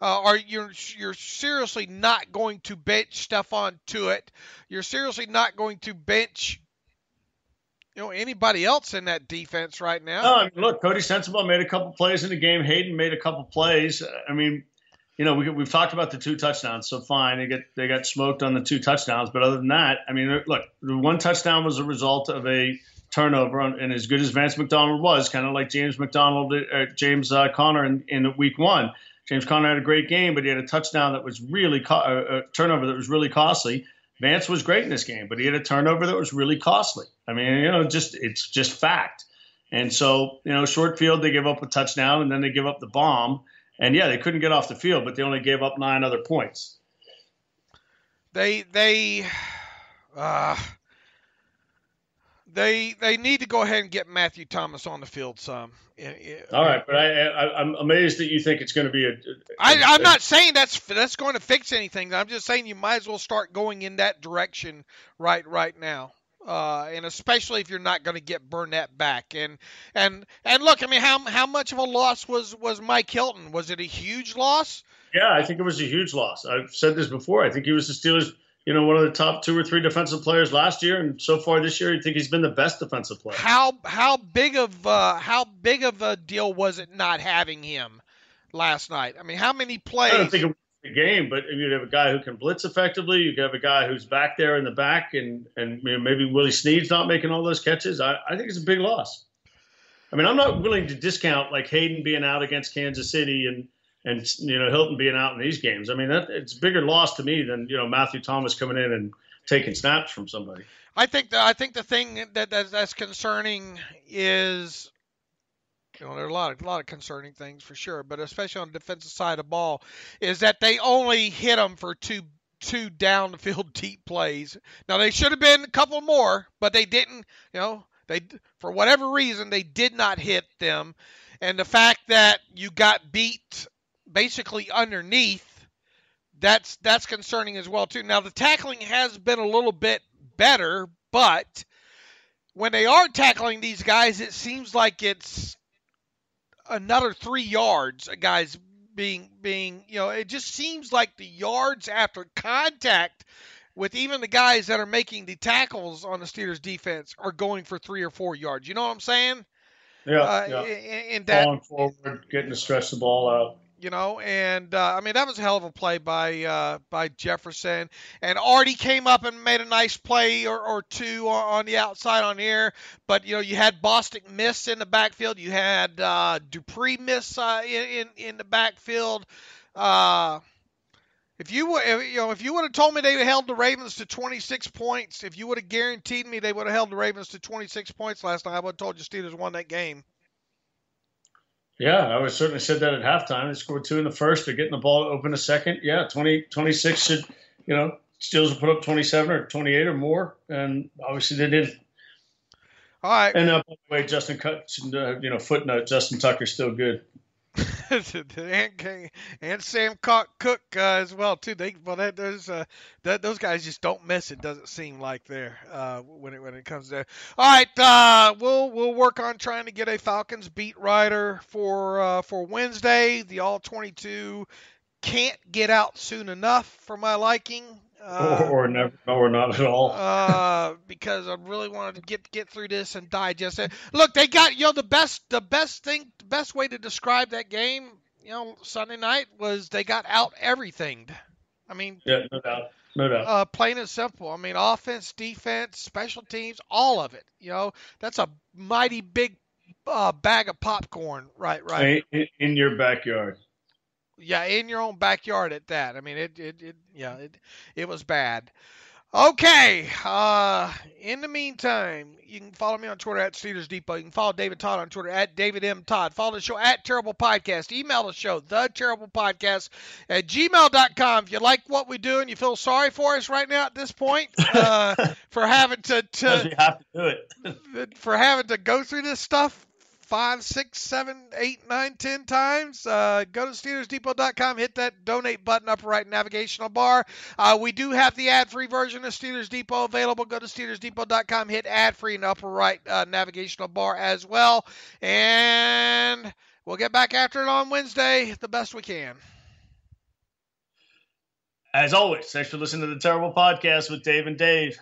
Or you're seriously not going to bench Stephon Tuitt. You're seriously not going to bench anybody else in that defense right now. No, I mean, look, Cody Sensabaugh made a couple plays in the game. Hayden made a couple plays. I mean, we've talked about the 2 touchdowns, so fine. They got smoked on the 2 touchdowns, but other than that, I mean, look, the 1 touchdown was a result of a turnover, and as good as Vance McDonald was, kind of like James Conner in week 1. James Conner had a great game, but he had a touchdown that was really a turnover that was really costly. Vance was great in this game, but he had a turnover that was really costly. I mean, it's just fact. And so, short field, they give up a touchdown, and then they give up the bomb. And yeah, they couldn't get off the field, but they only gave up 9 other points. They need to go ahead and get Matthew Thomas on the field some. All right, but I'm amazed that you think it's going to be I'm not saying that's going to fix anything. I'm just saying you might as well start going in that direction right now. And especially if you're not going to get Burnett back. And look, I mean, how much of a loss was Mike Hilton? Was it a huge loss? Yeah, I think it was a huge loss. I've said this before. I think he was the Steelers' one of the top 2 or 3 defensive players last year, and so far this year, I think he's been the best defensive player. How big of a deal was it not having him last night? I mean, how many plays? I don't think it was the game, but you have a guy who can blitz effectively. You have a guy who's back there in the back, and maybe Willie Snead's not making all those catches. I think it's a big loss. I mean, I'm not willing to discount like Hayden being out against Kansas City and Hilton being out in these games. I mean, it's a bigger loss to me than Matthew Thomas coming in and taking snaps from somebody. I think the thing that's concerning is there are a lot of concerning things for sure, but especially on the defensive side of the ball, is that they only hit them for two down the field deep plays. Now they should have been a couple more, but they didn't. They for whatever reason they did not hit them, and the fact that you got beat basically underneath, that's concerning as well too. Now the tackling has been a little bit better, but when they are tackling these guys, it seems like it's another 3 yards. A guy's being it just seems like the yards after contact with even the guys that are making the tackles on the Steelers defense are going for 3 or 4 yards. You know what I'm saying? Yeah. In that, falling forward, getting to stretch the ball out. I mean, that was a hell of a play by Jefferson. And Artie came up and made a nice play or 2 on the outside on here. But, you had Bostic miss in the backfield. You had Dupree miss in the backfield. If you would have told me they held the Ravens to 26 points, if you would have guaranteed me they would have held the Ravens to 26 points last night, I would have told you Steelers won that game. Yeah, I would certainly said that at halftime. They scored 2 in the first. They're getting the ball open a second. Yeah, 26 should, Steelers will put up 27 or 28 or more, and obviously they did. All right. And by the way, footnote, Justin Tucker's still good. and Sam Cook as well too. Those guys just don't miss. It doesn't seem like there when it comes there. All right, we'll work on trying to get a Falcons beat writer for Wednesday. The all 22 can't get out soon enough for my liking. Or never, or not at all. Because I really wanted to get through this and digest it. Look, they got the best way to describe that game, Sunday night was they got out everythinged. I mean, yeah, no doubt. Plain and simple. I mean, offense, defense, special teams, all of it. That's a mighty big bag of popcorn, right. In your backyard. Yeah, in your own backyard at that. I mean, it was bad. Okay. In the meantime, you can follow me on Twitter at Steelers Depot. You can follow David Todd on Twitter at David M. Todd. Follow the show at Terrible Podcast. Email the show, theterriblepodcast at gmail.com. If you like what we do and you feel sorry for us right now at this point for having to you have to do it. For having to go through this stuff 5, 6, 7, 8, 9, 10 times. Go to SteelersDepot.com, hit that donate button upper right navigational bar. We do have the ad-free version of Steelers Depot available. Go to SteelersDepot.com, hit ad-free in the upper right navigational bar as well. And we'll get back after it on Wednesday the best we can. As always, thanks for listening to the Terrible Podcast with Dave and Dave.